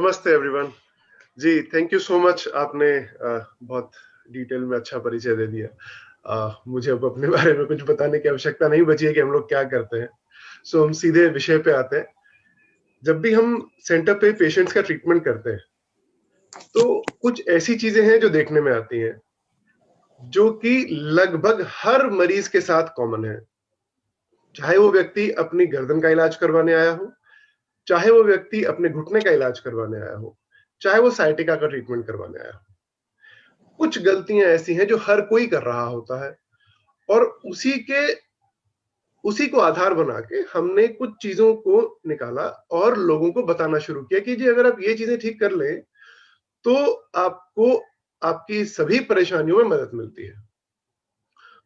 नमस्ते एवरीवन। जी, thank you so much. आपने बहुत डिटेल में अच्छा परिचय दे दिया। मुझे अब अपने बारे में कुछ बताने की आवश्यकता नहीं बची है कि हम लोग क्या करते हैं। हम सीधे विषय पे आते हैं। जब भी हम सेंटर पे पेशेंट्स का ट्रीटमेंट करते हैं, तो कुछ ऐसी चीजें हैं जो देखने में आती हैं, जो कि लगभग हर मरीज के साथ कॉमन है। चाहे वो व्यक्ति अपनी गर्दन का इलाज करवाने आया हो, चाहे वो व्यक्ति अपने घुटने का इलाज करवाने आया हो, चाहे वो साइटिका का ट्रीटमेंट करवाने आया हो। कुछ गलतियां ऐसी हैं जो हर कोई कर रहा होता है, और उसी को आधार बना के हमने कुछ चीजों को निकाला और लोगों को बताना शुरू किया कि जी अगर आप ये चीजें ठीक कर लें तो आपको आपकी सभी परेशानियों में मदद मिलती है।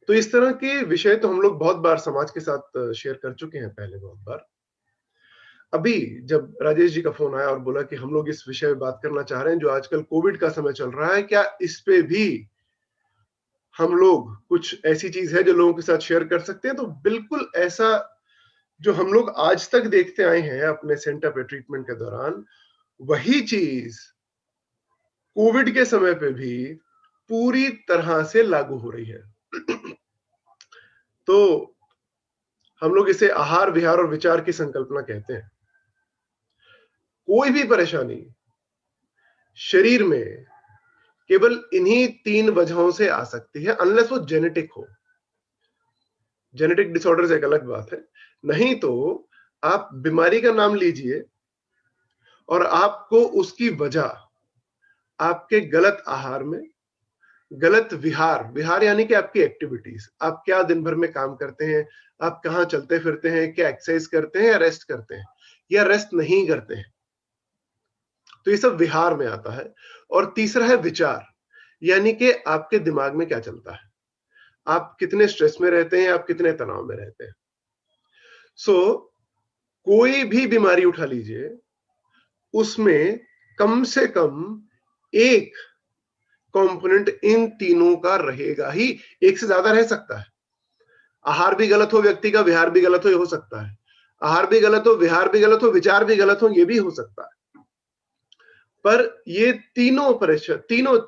तो इस तरह के विषय तो हम लोग बहुत बार समाज के साथ शेयर कर चुके हैं, पहले बहुत बार। अभी जब राजेश जी का फोन आया और बोला कि हम लोग इस विषय में बात करना चाह रहे हैं, जो आजकल कोविड का समय चल रहा है, क्या इस पे भी हम लोग कुछ ऐसी चीज है जो लोगों के साथ शेयर कर सकते हैं? तो बिल्कुल ऐसा जो हम लोग आज तक देखते आए हैं अपने सेंटर पे ट्रीटमेंट के दौरान, वही चीज कोविड के समय पे भी पूरी तरह से लागू हो रही है। तो हम लोग इसे आहार विहार और विचार की संकल्पना कहते हैं। कोई भी परेशानी शरीर में केवल इन्हीं 3 वजहों से आ सकती है, अनलेस वो जेनेटिक हो। जेनेटिक डिसऑर्डर्स एक अलग बात है, नहीं तो आप बीमारी का नाम लीजिए और आपको उसकी वजह आपके गलत आहार में, गलत विहार, विहार यानी कि आपकी एक्टिविटीज, आप क्या दिन भर में काम करते हैं, आप कहाँ चलते फिरते हैं, क्या एक्सरसाइज करते हैं या रेस्ट करते हैं या रेस्ट नहीं करते हैं, तो ये सब विहार में आता है। और तीसरा है विचार, यानी कि आपके दिमाग में क्या चलता है, आप कितने स्ट्रेस में रहते हैं, आप कितने तनाव में रहते हैं। कोई भी बीमारी उठा लीजिए, उसमें कम से कम एक कंपोनेंट इन तीनों का रहेगा ही। एक से ज्यादा रह सकता है। आहार भी गलत हो व्यक्ति का, विहार भी गलत हो सकता है। आहार भी गलत हो, विहार भी गलत हो, विचार भी गलत हो, ये भी हो सकता है। पर ये तीनों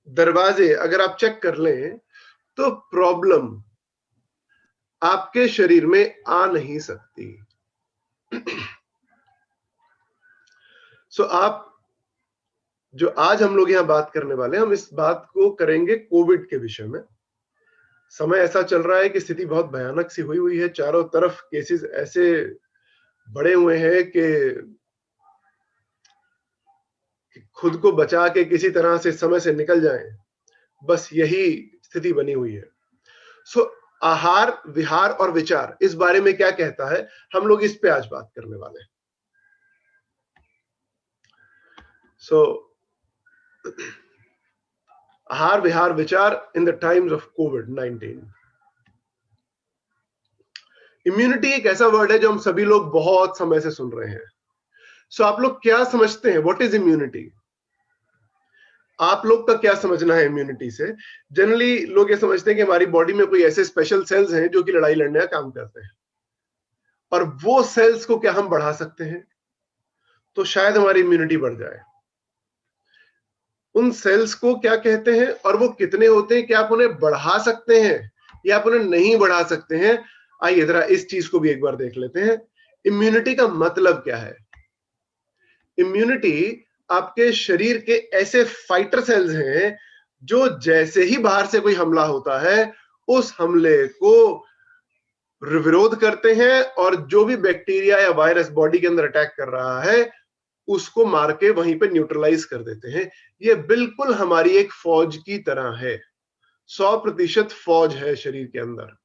दरवाजे अगर आप चेक कर लें तो प्रॉब्लम आपके शरीर में आ नहीं सकती। आप जो आज हम लोग यहां बात करने वाले हैं, हम इस बात को करेंगे कोविड के विषय में। समय ऐसा चल रहा है कि स्थिति बहुत भयानक सी हुई है। चारों तरफ केसेस ऐसे बढ़े हुए हैं कि खुद को बचा के किसी तरह से समय से निकल जाएं, बस यही स्थिति बनी हुई है। आहार, विहार और विचार, इस बारे में क्या कहता है, हम लोग इस पे आज बात करने वाले हैं। आहार विहार विचार in the times of covid. Immunity एक ऐसा वर्ड है जो हम सभी लोग बहुत समय से सुन रहे हैं। आप लोग क्या समझते हैं, व्हाट इज इम्यूनिटी? आप लोग का क्या समझना है इम्यूनिटी से? जनरली लोग ये समझते हैं कि हमारी बॉडी में कोई ऐसे स्पेशल सेल्स हैं जो कि लड़ाई लड़ने का काम करते हैं, और वो सेल्स को क्या हम बढ़ा सकते हैं तो शायद हमारी इम्यूनिटी बढ़ जाए। उन सेल्स को क्या कहते हैं और वो कितने होते हैं? क्या आप उन्हें बढ़ा सकते हैं या आप उन्हें नहीं बढ़ा सकते हैं? आइए जरा इस चीज को भी एक बार देख लेते हैं। इम्यूनिटी का मतलब क्या है? इम्यूनिटी आपके शरीर के ऐसे फाइटर सेल्स हैं जो जैसे ही बाहर से कोई हमला होता है उस हमले को विरोध करते हैं, और जो भी बैक्टीरिया या वायरस बॉडी के अंदर अटैक कर रहा है उसको मार के वहीं पे न्यूट्रलाइज कर देते हैं। ये बिल्कुल हमारी एक फौज की तरह है। 100% फौज है शरीर के अंदर।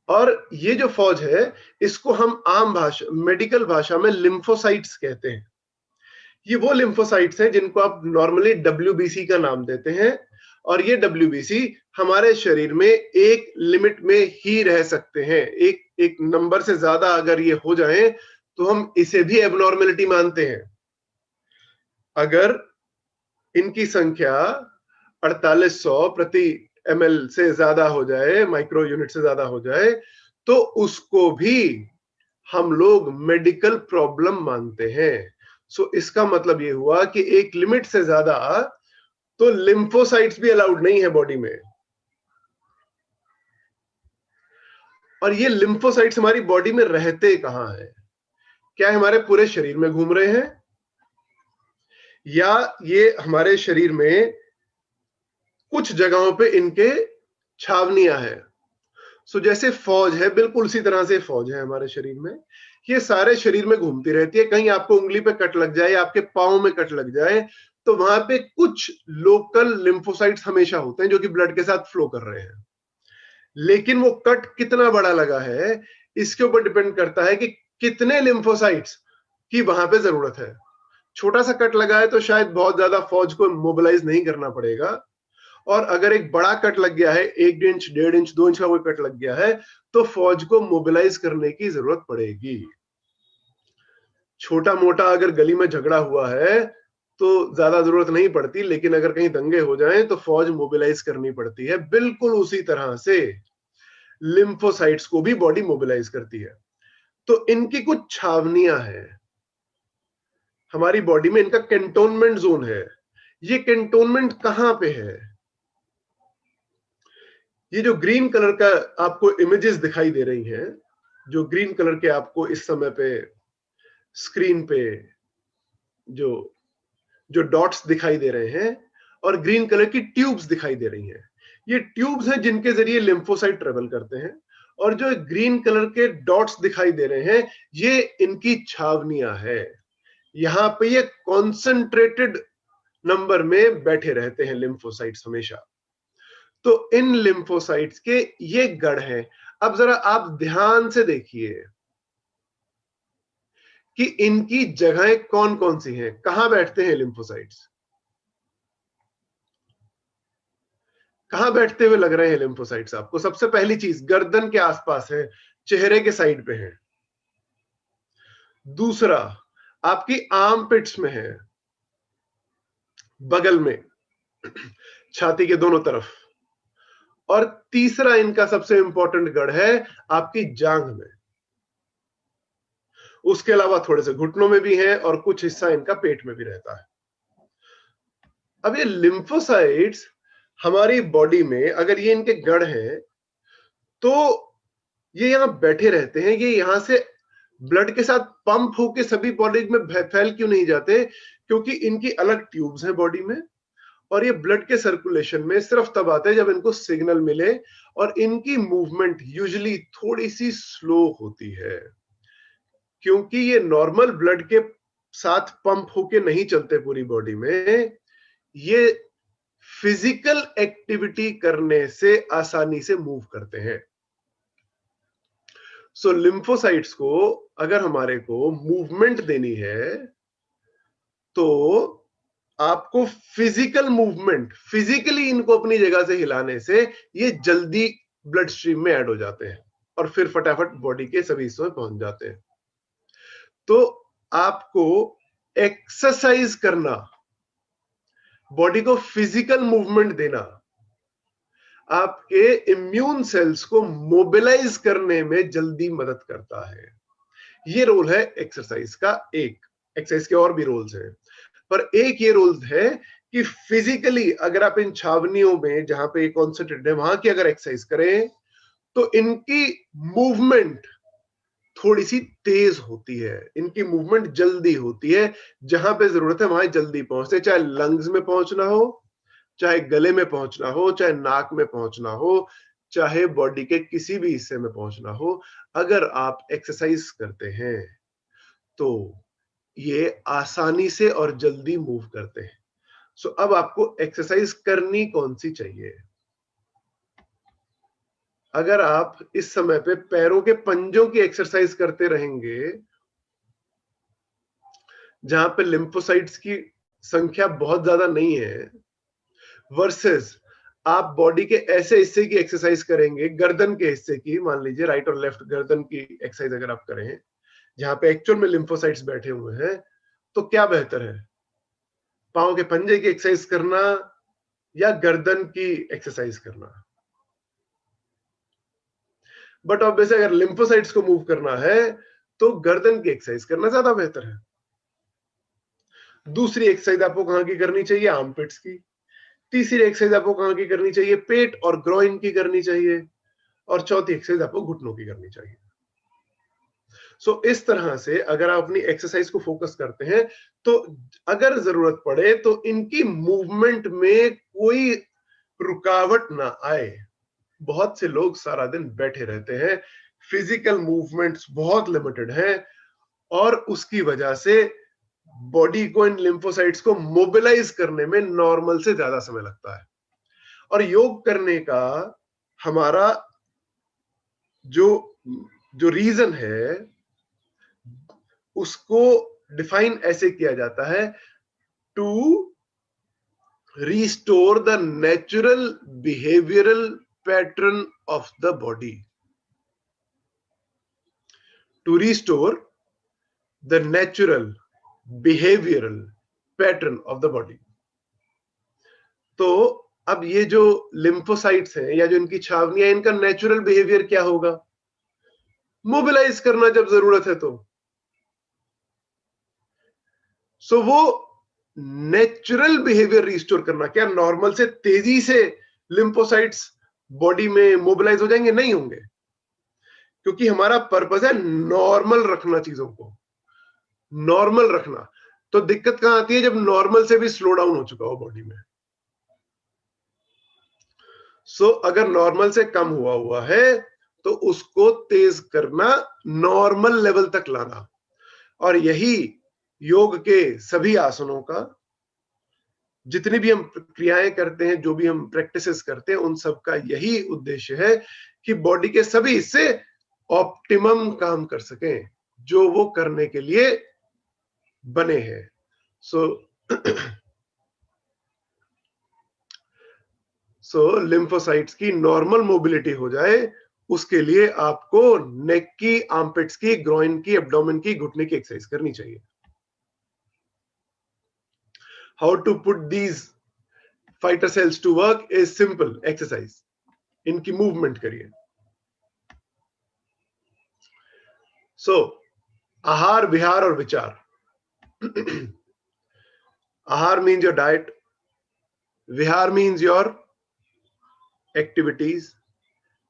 और ये जो फौज है, इसको हम आम भाषा, मेडिकल भाषा में लिम्फोसाइट्स कहते हैं। ये वो लिम्फोसाइट्स हैं जिनको आप नॉर्मली WBC का नाम देते हैं, और ये WBC हमारे शरीर में एक लिमिट में ही रह सकते हैं। एक नंबर से ज्यादा अगर ये हो जाए तो हम इसे भी एबनॉर्मेलिटी मानते हैं। अगर इनकी संख्या 4800 प्रति ml से ज्यादा हो जाए, माइक्रो यूनिट से ज्यादा हो जाए, तो उसको भी हम लोग मेडिकल प्रॉब्लम मानते हैं। सो इसका मतलब ये हुआ कि एक लिमिट से ज्यादा तो लिम्फोसाइट्स भी अलाउड नहीं है बॉडी में। और ये लिम्फोसाइट्स हमारी बॉडी में रहते कहां है? क्या हमारे पूरे शरीर में घूम रहे हैं, या ये हमारे शरीर में कुछ जगहों पे इनके छावनियां हैं? सो जैसे फौज है, बिल्कुल उसी तरह से फौज है हमारे शरीर में। ये सारे शरीर में घूमती रहती है। कहीं आपको उंगली पे कट लग जाए, आपके पांव में कट लग जाए, तो वहां पे कुछ लोकल लिम्फोसाइट्स हमेशा होते हैं जो कि ब्लड के साथ फ्लो कर रहे हैं। लेकिन वो कट कितना बड़ा लगा है, इसके ऊपर डिपेंड करता है कि कितने लिम्फोसाइट्स की वहां पे जरूरत है। छोटा सा कट लगा है तो शायद बहुत ज्यादा फौज को मोबिलाइज नहीं करना पड़ेगा। और अगर एक बड़ा कट लग गया है, 1 इंच 1.5 इंच 2 इंच का कोई कट लग गया है, तो फौज को मोबिलाइज करने की जरूरत पड़ेगी। छोटा मोटा अगर गली में झगड़ा हुआ है तो ज्यादा जरूरत नहीं पड़ती, लेकिन अगर कहीं दंगे हो जाएं तो फौज मोबिलाइज करनी पड़ती है। बिल्कुल उसी तरह से लिम्फोसाइट्स को भी बॉडी मोबिलाइज करती है। तो इनकी कुछ छावनियां हैं हमारी बॉडी में, इनका कैंटोनमेंट जोन है। ये कैंटोनमेंट कहां पे है? ये जो ग्रीन कलर का आपको इमेजेस दिखाई दे रही हैं, जो ग्रीन कलर के आपको इस समय पे स्क्रीन पे जो जो डॉट्स दिखाई दे रहे हैं और ग्रीन कलर की ट्यूब्स दिखाई दे रही हैं, ये ट्यूब्स हैं जिनके जरिए लिम्फोसाइट ट्रेवल करते हैं। और जो ग्रीन कलर के डॉट्स दिखाई दे रहे हैं, ये इनकी छावनियां है। यहां पे ये कॉन्सेंट्रेटेड नंबर में बैठे रहते हैं लिम्फोसाइट्स हमेशा। तो इन लिम्फोसाइट्स के ये गढ़ हैं। अब जरा आप ध्यान से देखिए कि इनकी जगहें कौन कौन सी हैं, कहां बैठते हैं लिम्फोसाइट्स, कहां बैठते हुए लग रहे हैं लिम्फोसाइट्स आपको? सबसे पहली चीज, गर्दन के आसपास है, चेहरे के साइड पे है। दूसरा, आपकी आर्म पिट्स में है, बगल में, छाती के दोनों तरफ। और तीसरा इनका सबसे इंपॉर्टेंट गढ़ है आपकी जांघ में। उसके अलावा थोड़े से घुटनों में भी है और कुछ हिस्सा इनका पेट में भी रहता है। अब ये लिम्फोसाइट्स हमारी बॉडी में अगर ये इनके गढ़ हैं, तो ये यहां बैठे रहते हैं। ये यहां से ब्लड के साथ पंप होके सभी बॉडी में फैल क्यों नहीं जाते? क्योंकि इनकी अलग ट्यूब्स हैं बॉडी में, और ये ब्लड के सर्कुलेशन में सिर्फ तब आते हैं जब इनको सिग्नल मिले। और इनकी मूवमेंट यूजुअली थोड़ी सी स्लो होती है, क्योंकि ये नॉर्मल ब्लड के साथ पंप होके नहीं चलते पूरी बॉडी में। ये फिजिकल एक्टिविटी करने से आसानी से मूव करते हैं। सो लिम्फोसाइट्स को अगर हमारे को मूवमेंट देनी है, तो आपको फिजिकल मूवमेंट, फिजिकली इनको अपनी जगह से हिलाने से ये जल्दी ब्लड स्ट्रीम में ऐड हो जाते हैं और फिर फटाफट बॉडी के सभी हिस्सों में पहुंच जाते हैं। तो आपको एक्सरसाइज करना, बॉडी को फिजिकल मूवमेंट देना, आपके इम्यून सेल्स को मोबिलाइज करने में जल्दी मदद करता है। ये रोल है एक्सरसाइज का। एक एक्सरसाइज के और भी रोल्स हैं, पर एक ये रोल है कि फिजिकली अगर आप इन छावनियों में जहां पे कॉन्सेंट्रेटेड है वहां की अगर एक्सरसाइज करें, तो इनकी मूवमेंट थोड़ी सी तेज होती है, इनकी मूवमेंट जल्दी होती है। जहां पे जरूरत है वहां जल्दी पहुंचते, चाहे लंग्स में पहुंचना हो, चाहे गले में पहुंचना हो, चाहे नाक में पहुंचना हो, चाहे बॉडी के किसी भी हिस्से में पहुंचना हो। अगर आप एक्सरसाइज करते हैं तो ये आसानी से और जल्दी मूव करते हैं। सो अब आपको एक्सरसाइज करनी कौन सी चाहिए? अगर आप इस समय पे पैरों के पंजों की एक्सरसाइज करते रहेंगे, जहां पे लिम्फोसाइट्स की संख्या बहुत ज्यादा नहीं है, वर्सेस आप बॉडी के ऐसे हिस्से की एक्सरसाइज करेंगे, गर्दन के हिस्से की, मान लीजिए राइट और लेफ्ट गर्दन की एक्सरसाइज अगर आप करें जहां पे एक्चुअल में लिम्फोसाइट्स बैठे हुए हैं, तो क्या बेहतर है? पांव के पंजे की एक्सरसाइज करना या गर्दन की एक्सरसाइज करना? बट ऑब्वियसली अगर लिम्फोसाइट्स को मूव करना है तो गर्दन की एक्सरसाइज करना ज्यादा बेहतर है। दूसरी एक्सरसाइज आपको कहां की करनी चाहिए? आर्मपिट्स की। तीसरी एक्सरसाइज आपको कहां की करनी चाहिए? पेट और ग्रोइन की करनी चाहिए। और चौथी एक्सरसाइज आपको घुटनों की करनी चाहिए। सो इस तरह से अगर आप अपनी एक्सरसाइज को फोकस करते हैं तो अगर जरूरत पड़े तो इनकी मूवमेंट में कोई रुकावट ना आए। बहुत से लोग सारा दिन बैठे रहते हैं, फिजिकल मूवमेंट्स बहुत लिमिटेड हैं और उसकी वजह से बॉडी को इन लिम्फोसाइट्स को मोबिलाइज करने में नॉर्मल से ज्यादा समय लगता है। और योग करने का हमारा जो जो रीजन है उसको डिफाइन ऐसे किया जाता है, to restore the natural behavioral pattern of the body, to restore the natural behavioral pattern of the body। तो अब ये जो लिम्फोसाइट्स हैं या जो इनकी छावनियां, इनका नेचुरल बिहेवियर क्या होगा? मोबिलाइज करना जब जरूरत है तो। सो वो नेचुरल बिहेवियर रिस्टोर करना, क्या नॉर्मल से तेजी से लिम्फोसाइट्स बॉडी में मोबिलाइज हो जाएंगे? नहीं होंगे, क्योंकि हमारा पर्पस है नॉर्मल रखना, चीजों को नॉर्मल रखना। तो दिक्कत कहां आती है? जब नॉर्मल से भी स्लो डाउन हो चुका हो बॉडी में। अगर नॉर्मल से कम हुआ है तो उसको तेज करना, नॉर्मल लेवल तक लाना। और यही योग के सभी आसनों का, जितनी भी हम क्रियाएं करते हैं, जो भी हम प्रैक्टिसेस करते हैं, उन सब का यही उद्देश्य है कि बॉडी के सभी हिस्से ऑप्टिमम काम कर सकें जो वो करने के लिए बने हैं। लिम्फोसाइट्स की नॉर्मल मोबिलिटी हो जाए, उसके लिए आपको नेक की, आर्मपिट्स की, ग्रोइन की, एब्डोमेन की, घुटने की एक्सरसाइज करनी चाहिए। How to put these fighter cells to work is simple exercise. इनकी मूवमेंट करिए। आहार, विहार और विचार। आहार means your diet, vihar means your activities,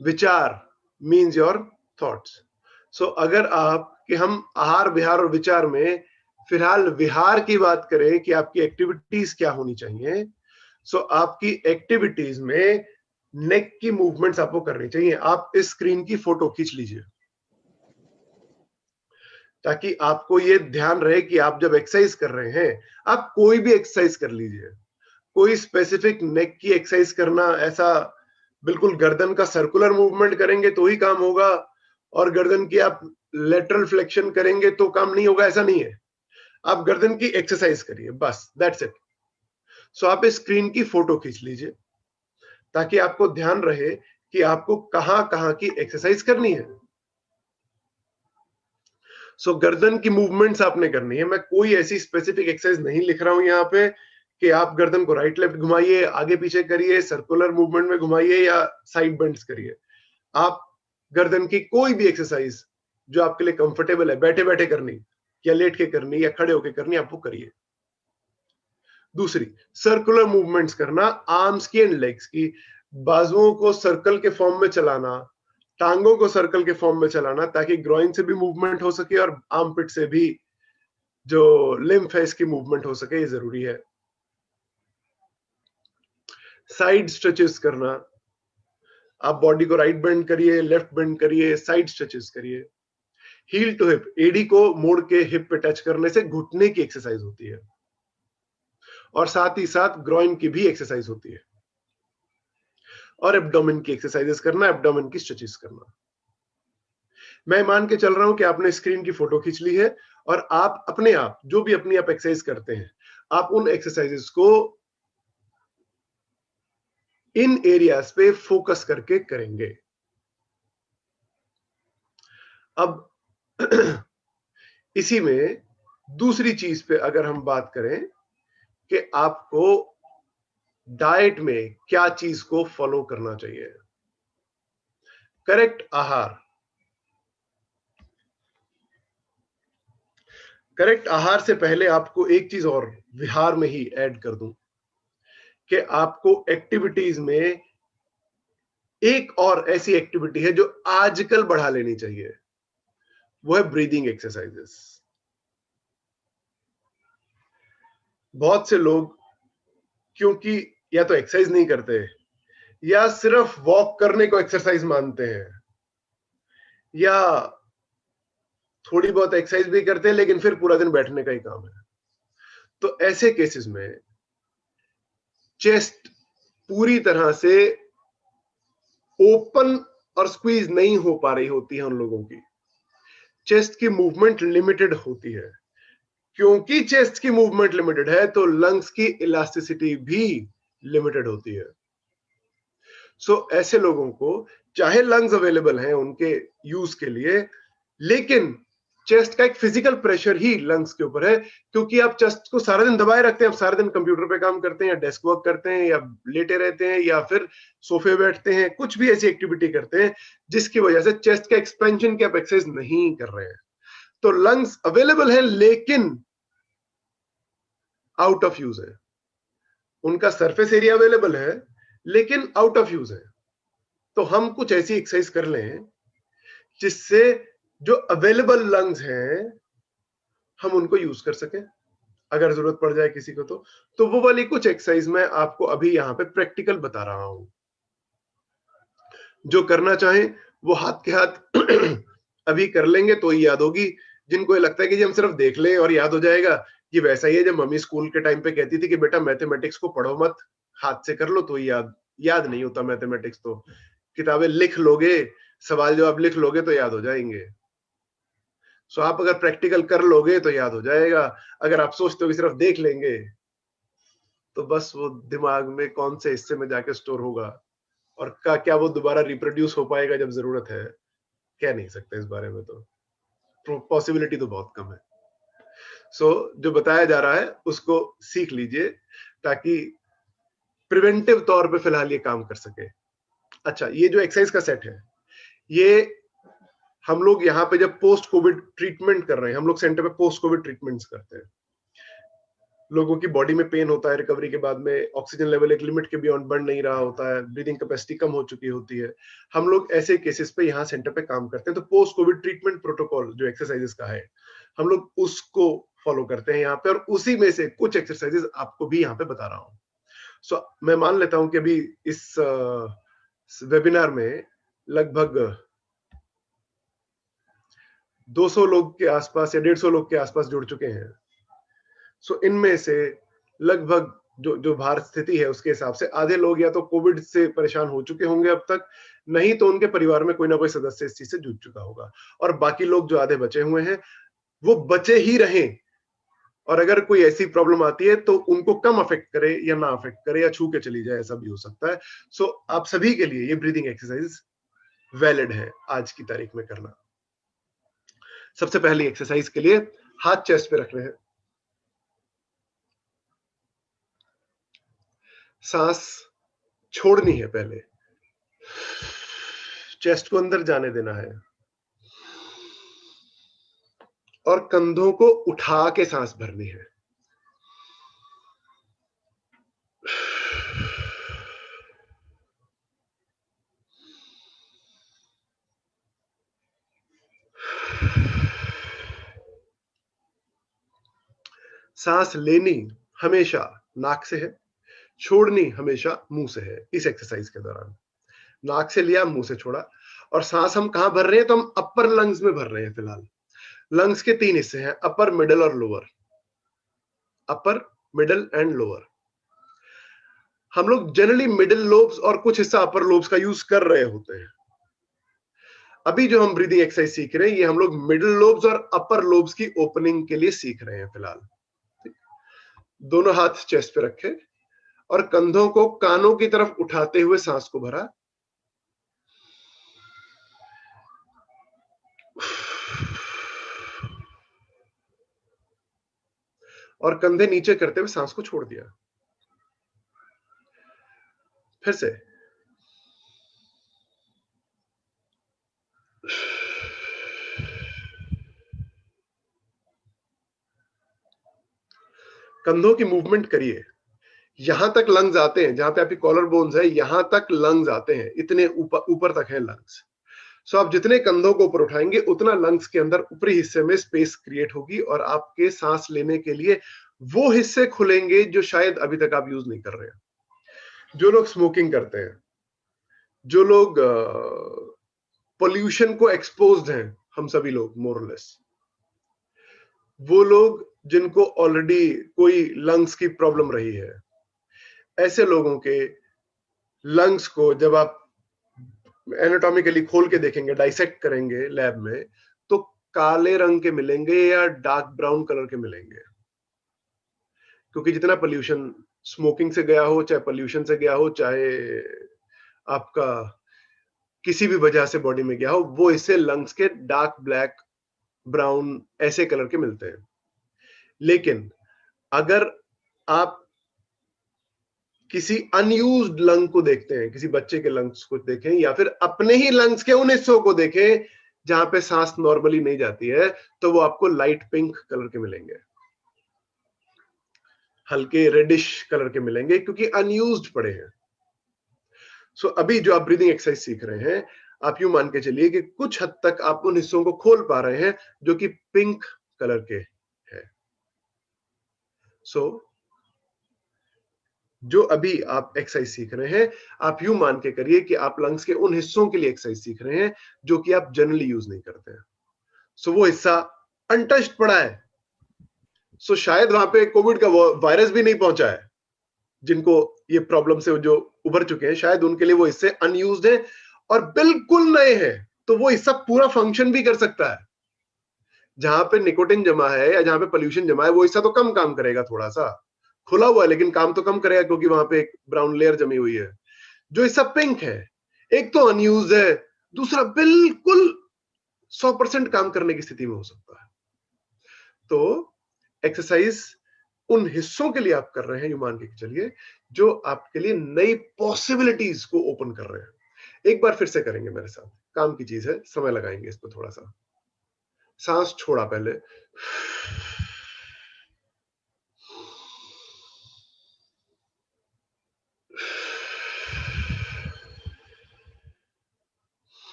विचार means your thoughts। अगर आप कि हम आहार, विहार और विचार में फिलहाल विहार की बात करें कि आपकी एक्टिविटीज क्या होनी चाहिए, आपकी एक्टिविटीज में नेक की मूवमेंट्स आपको करनी चाहिए। आप इस स्क्रीन की फोटो खींच लीजिए ताकि आपको ये ध्यान रहे कि आप जब एक्सरसाइज कर रहे हैं, आप कोई भी एक्सरसाइज कर लीजिए। कोई स्पेसिफिक नेक की एक्सरसाइज करना, ऐसा बिल्कुल गर्दन का सर्कुलर मूवमेंट करेंगे तो ही काम होगा और गर्दन की आप लेटरल फ्लेक्शन करेंगे तो काम नहीं होगा, ऐसा नहीं है। आप गर्दन की एक्सरसाइज करिए, बस, दैट्स इट। आप इस स्क्रीन की फोटो खींच लीजिए ताकि आपको ध्यान रहे कि आपको कहां कहां की एक्सरसाइज करनी है। गर्दन की मूवमेंट्स आपने करनी है। मैं कोई ऐसी स्पेसिफिक एक्सरसाइज नहीं लिख रहा हूं यहाँ पे कि आप गर्दन को राइट लेफ्ट घुमाइए, आगे पीछे करिए, सर्कुलर मूवमेंट में घुमाइए या साइड बेंड्स करिए। आप गर्दन की कोई भी एक्सरसाइज जो आपके लिए कंफर्टेबल है, बैठे बैठे करनी या लेट के करनी या खड़े होके करनी, आप वो करिए। दूसरी, सर्कुलर मूवमेंट्स करना, आर्म्स की एंड लेग्स की। बाजुओं को सर्कल के फॉर्म में चलाना, टांगों को सर्कल के फॉर्म में चलाना ताकि ग्रोइन से भी मूवमेंट हो सके और आर्मपिट से भी जो लिम्फ है इसकी मूवमेंट हो सके, ये जरूरी है। साइड स्ट्रेचेस करना, आप बॉडी को राइट बेंड करिए, लेफ्ट बेंड करिए, साइड स्ट्रेचेस करिए। हील टू हिप, एडी को मोड़ के हिप पे टच करने से घुटने की एक्सरसाइज होती है और साथ ही साथ ग्रोइन की भी एक्सरसाइज होती है। और एब्डोमेन की एक्सरसाइजेस करना, एब्डोमेन की स्ट्रेचेस करना। मैं मान के चल रहा हूं कि आपने स्क्रीन की फोटो खींच ली है और आप अपने आप जो भी अपनी आप एक्सरसाइज करते हैं, आप उन एक्सरसाइजेस को इन एरियाज पे फोकस करके करेंगे। अब इसी में दूसरी चीज पे अगर हम बात करें कि आपको डाइट में क्या चीज को फॉलो करना चाहिए। करेक्ट आहार, करेक्ट आहार से पहले आपको एक चीज और विहार में ही ऐड कर दूं कि आपको एक्टिविटीज में एक और ऐसी एक्टिविटी है जो आजकल बढ़ा लेनी चाहिए, वो है ब्रीदिंग एक्सरसाइजेस। बहुत से लोग क्योंकि या तो एक्सरसाइज नहीं करते या सिर्फ वॉक करने को एक्सरसाइज मानते हैं, या थोड़ी बहुत एक्सरसाइज भी करते हैं लेकिन फिर पूरा दिन बैठने का ही काम है। तो ऐसे केसेस में चेस्ट पूरी तरह से ओपन और स्क्वीज नहीं हो पा रही होती है उन लोगों की, चेस्ट की मूवमेंट लिमिटेड होती है। क्योंकि चेस्ट की मूवमेंट लिमिटेड है तो लंग्स की इलास्टिसिटी भी लिमिटेड होती है। सो ऐसे लोगों को चाहे लंग्स अवेलेबल हैं उनके यूज के लिए, लेकिन चेस्ट का एक फिजिकल प्रेशर ही लंग्स के ऊपर है, क्योंकि आप चेस्ट को सारा दिन दबाए रखते हैं, आप सारा दिन कंप्यूटर पे काम करते हैं या डेस्क वर्क करते हैं या लेटे रहते हैं या फिर सोफे बैठते हैं, कुछ भी ऐसी एक्टिविटी करते हैं जिसकी वजह से चेस्ट का एक्सपेंशन की आप एक्सरसाइज नहीं कर रहे हैं। तो लंग्स अवेलेबल है लेकिन आउट ऑफ यूज है, उनका सरफेस एरिया अवेलेबल है लेकिन आउट ऑफ यूज है। तो हम कुछ ऐसी एक्सरसाइज कर लें जिससे जो अवेलेबल लंग्स हैं हम उनको यूज कर सकें अगर जरूरत पड़ जाए किसी को। तो वो वाली कुछ एक्सरसाइज मैं आपको अभी यहाँ पे प्रैक्टिकल बता रहा हूं, जो करना चाहें वो हाथ के हाथ अभी कर लेंगे तो ही याद होगी। जिनको ये लगता है कि जी हम सिर्फ देख लें और याद हो जाएगा, ये वैसा ही है जब मम्मी स्कूल के टाइम पे कहती थी कि बेटा मैथमेटिक्स को पढ़ो मत, हाथ से कर लो तो ही याद याद नहीं होता मैथमेटिक्स तो, किताबें लिख लोगे, सवाल जवाब लिख लोगे तो याद हो जाएंगे। सो आप अगर प्रैक्टिकल कर लोगे तो याद हो जाएगा, अगर आप सोचते हो कि सिर्फ देख लेंगे तो बस वो दिमाग में कौन से हिस्से में जाके स्टोर होगा और क्या वो दोबारा रिप्रोड्यूस हो पाएगा जब जरूरत है, कह नहीं सकते इस बारे में। तो पॉसिबिलिटी तो बहुत कम है। सो जो बताया जा रहा है उसको सीख लीजिए ताकि प्रिवेंटिव तौर पे फिलहाल ये काम कर सके। अच्छा, ये जो एक्सरसाइज का सेट है ये हम लोग यहाँ पे जब पोस्ट कोविड ट्रीटमेंट कर रहे हैं, हम लोग सेंटर पे पोस्ट कोविड ट्रीटमेंट्स करते हैं, लोगों की बॉडी में पेन होता है रिकवरी के बाद में, ऑक्सीजन लेवल एक लिमिट के बियॉन्ड बढ़ नहीं रहा होता है, ब्रीदिंग कैपेसिटी कम हो चुकी होती है, हम लोग ऐसे केसेस पे यहाँ सेंटर पे काम करते हैं। तो पोस्ट कोविड ट्रीटमेंट प्रोटोकॉल जो एक्सरसाइजेस का है हम लोग उसको फॉलो करते हैं यहाँ पे, और उसी में से कुछ एक्सरसाइजेस आपको भी यहाँ पे बता रहा हूँ। सो मैं मान लेता हूँ कि अभी इस वेबिनार में लगभग 200 लोग के आसपास या 150 लोग के आसपास जुड़ चुके हैं। सो इनमें से लगभग जो जो भारत स्थिति है उसके हिसाब से आधे लोग या तो कोविड से परेशान हो चुके होंगे अब तक, नहीं तो उनके परिवार में कोई ना कोई सदस्य इस चीज से जूझ चुका होगा, और बाकी लोग जो आधे बचे हुए हैं वो बचे ही रहें, और अगर कोई ऐसी प्रॉब्लम आती है तो उनको कम अफेक्ट करे या ना अफेक्ट करे या छू के चली जाए, ऐसा भी हो सकता है। सो आप सभी के लिए ये ब्रीदिंग एक्सरसाइज वैलिड है आज की तारीख में करना। सबसे पहली एक्सरसाइज के लिए हाथ चेस्ट पे रख रहे हैं, सांस छोड़नी है, पहले चेस्ट को अंदर जाने देना है और कंधों को उठा के सांस भरनी है। सांस लेनी हमेशा नाक से है, छोड़नी हमेशा मुंह से है। इस एक्सरसाइज के दौरान नाक से लिया, मुंह से छोड़ा, और सांस हम कहां भर रहे हैं तो हम अपर लंग्स में भर रहे हैं। फिलहाल लंग्स के 3 हिस्से हैं, अपर, मिडल और lower. Upper, middle and lower. हम लोग जनरली मिडिल लोब्स और कुछ हिस्सा अपर लोब्स का यूज कर रहे होते हैं। अभी जो हम ब्रीदिंग एक्सरसाइज सीख रहे हैं ये हम लोग मिडिल लोब्स और अपर लोब्स की ओपनिंग के लिए सीख रहे हैं फिलहाल। दोनों हाथ चेस्ट पे रखे और कंधों को कानों की तरफ उठाते हुए सांस को भरा, और कंधे नीचे करते हुए सांस को छोड़ दिया। फिर से कंधों की मूवमेंट करिए, यहां तक लंग्स आते हैं, जहां पे आपकी कॉलर बोन्स है यहां तक लंग्स आते हैं, इतने ऊपर ऊपर तक है लंग्स। सो आप जितने कंधों को ऊपर उठाएंगे उतना लंग्स के अंदर ऊपरी हिस्से में स्पेस क्रिएट होगी और आपके सांस लेने के लिए वो हिस्से खुलेंगे जो शायद अभी तक आप यूज नहीं कर रहे हैं। जो लोग स्मोकिंग करते हैं, जो लोग पोल्यूशन को एक्सपोज्ड हैं, हम सभी लोग मोरलेस, वो लोग जिनको ऑलरेडी कोई लंग्स की प्रॉब्लम रही है, ऐसे लोगों के लंग्स को जब आप एनाटॉमिकली खोल के देखेंगे, डाइसेक्ट करेंगे लैब में, तो काले रंग के मिलेंगे या डार्क ब्राउन कलर के मिलेंगे, क्योंकि जितना पोल्यूशन स्मोकिंग से गया हो, चाहे पोल्यूशन से गया हो, चाहे आपका किसी भी वजह से बॉडी में गया हो, वो इससे लंग्स के डार्क ब्लैक ब्राउन ऐसे कलर के मिलते हैं। लेकिन अगर आप किसी अनयूज्ड लंग को देखते हैं, किसी बच्चे के लंग्स को देखें या फिर अपने ही लंग्स के उन हिस्सों को देखें जहां पे सांस नॉर्मली नहीं जाती है, तो वो आपको लाइट पिंक कलर के मिलेंगे, हल्के रेडिश कलर के मिलेंगे, क्योंकि अनयूज्ड पड़े हैं। सो अभी जो आप ब्रीदिंग एक्सरसाइज सीख रहे हैं, आप यूं मान के चलिए कि कुछ हद तक आप उन हिस्सों को खोल पा रहे हैं जो कि पिंक कलर के हैं। सो जो अभी आप एक्सरसाइज सीख रहे हैं, आप यूं मान के करिए कि आप लंग्स के उन हिस्सों के लिए एक्सरसाइज सीख रहे हैं जो कि आप जनरली यूज नहीं करते हैं। सो वो हिस्सा अनटच्ड पड़ा है, सो शायद वहां पे कोविड का वायरस भी नहीं पहुंचा है। जिनको ये प्रॉब्लम से जो उभर चुके हैं, शायद उनके लिए वो हिस्से अनयूज्ड है और बिल्कुल नए हैं, तो वो हिस्सा पूरा फंक्शन भी कर सकता है। जहां पे निकोटिन जमा है या जहां पे पोल्यूशन जमा है, वो हिस्सा तो कम काम करेगा, थोड़ा सा खुला हुआ है लेकिन काम तो कम करेगा, क्योंकि वहां पे एक ब्राउन लेयर जमी हुई है। जो हिस्सा पिंक है, एक तो अनयूज है, दूसरा बिल्कुल 100% काम करने की स्थिति में हो सकता है। तो एक्सरसाइज उन हिस्सों के लिए आप कर रहे हैं, यू मान के चलिए, जो आपके लिए नई पॉसिबिलिटीज को ओपन कर रहे हैं। एक बार फिर से करेंगे मेरे साथ, काम की चीज है, समय लगाएंगे इस पर थोड़ा सा। सांस छोड़ा पहले,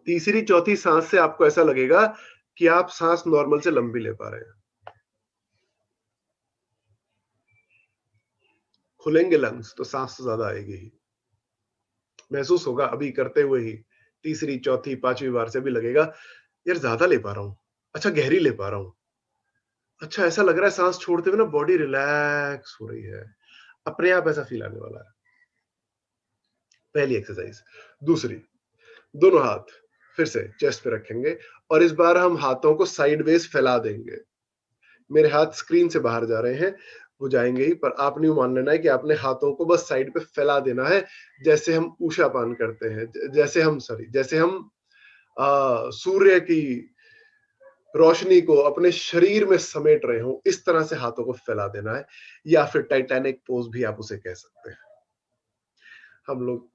तीसरी चौथी सांस से आपको ऐसा लगेगा कि आप सांस नॉर्मल से लंबी ले पा रहे हैं। खुलेंगे लंग्स तो सांस तो ज्यादा आएगी ही, महसूस होगा अभी करते हुए ही। तीसरी चौथी पांचवी बार से भी लगेगा यार ज्यादा ले पा रहा हूं, अच्छा गहरी ले पा रहा हूं, अच्छा ऐसा लग रहा है सांस छोड़ते हुए ना बॉडी रिलैक्स हो रही है, अपने आप ऐसा फील आने वाला है। पहली एक्सरसाइज। दूसरी, दोनों हाथ फिर से चेस्ट पे रखेंगे और इस बार हम हाथों को साइडवेज फैला देंगे। मेरे हाथ स्क्रीन से बाहर जा रहे हैं, वो जाएंगे ही, पर आपने मान लेना है कि आपने हाथों को बस साइड पे फैला देना है, जैसे हम ऊषा पान करते हैं, जैसे हम सूर्य की रोशनी को अपने शरीर में समेट रहे हो, इस तरह से हाथों को फैला देना है, या फिर टाइटैनिक पोज भी आप उसे कह सकते हैं। हम लोग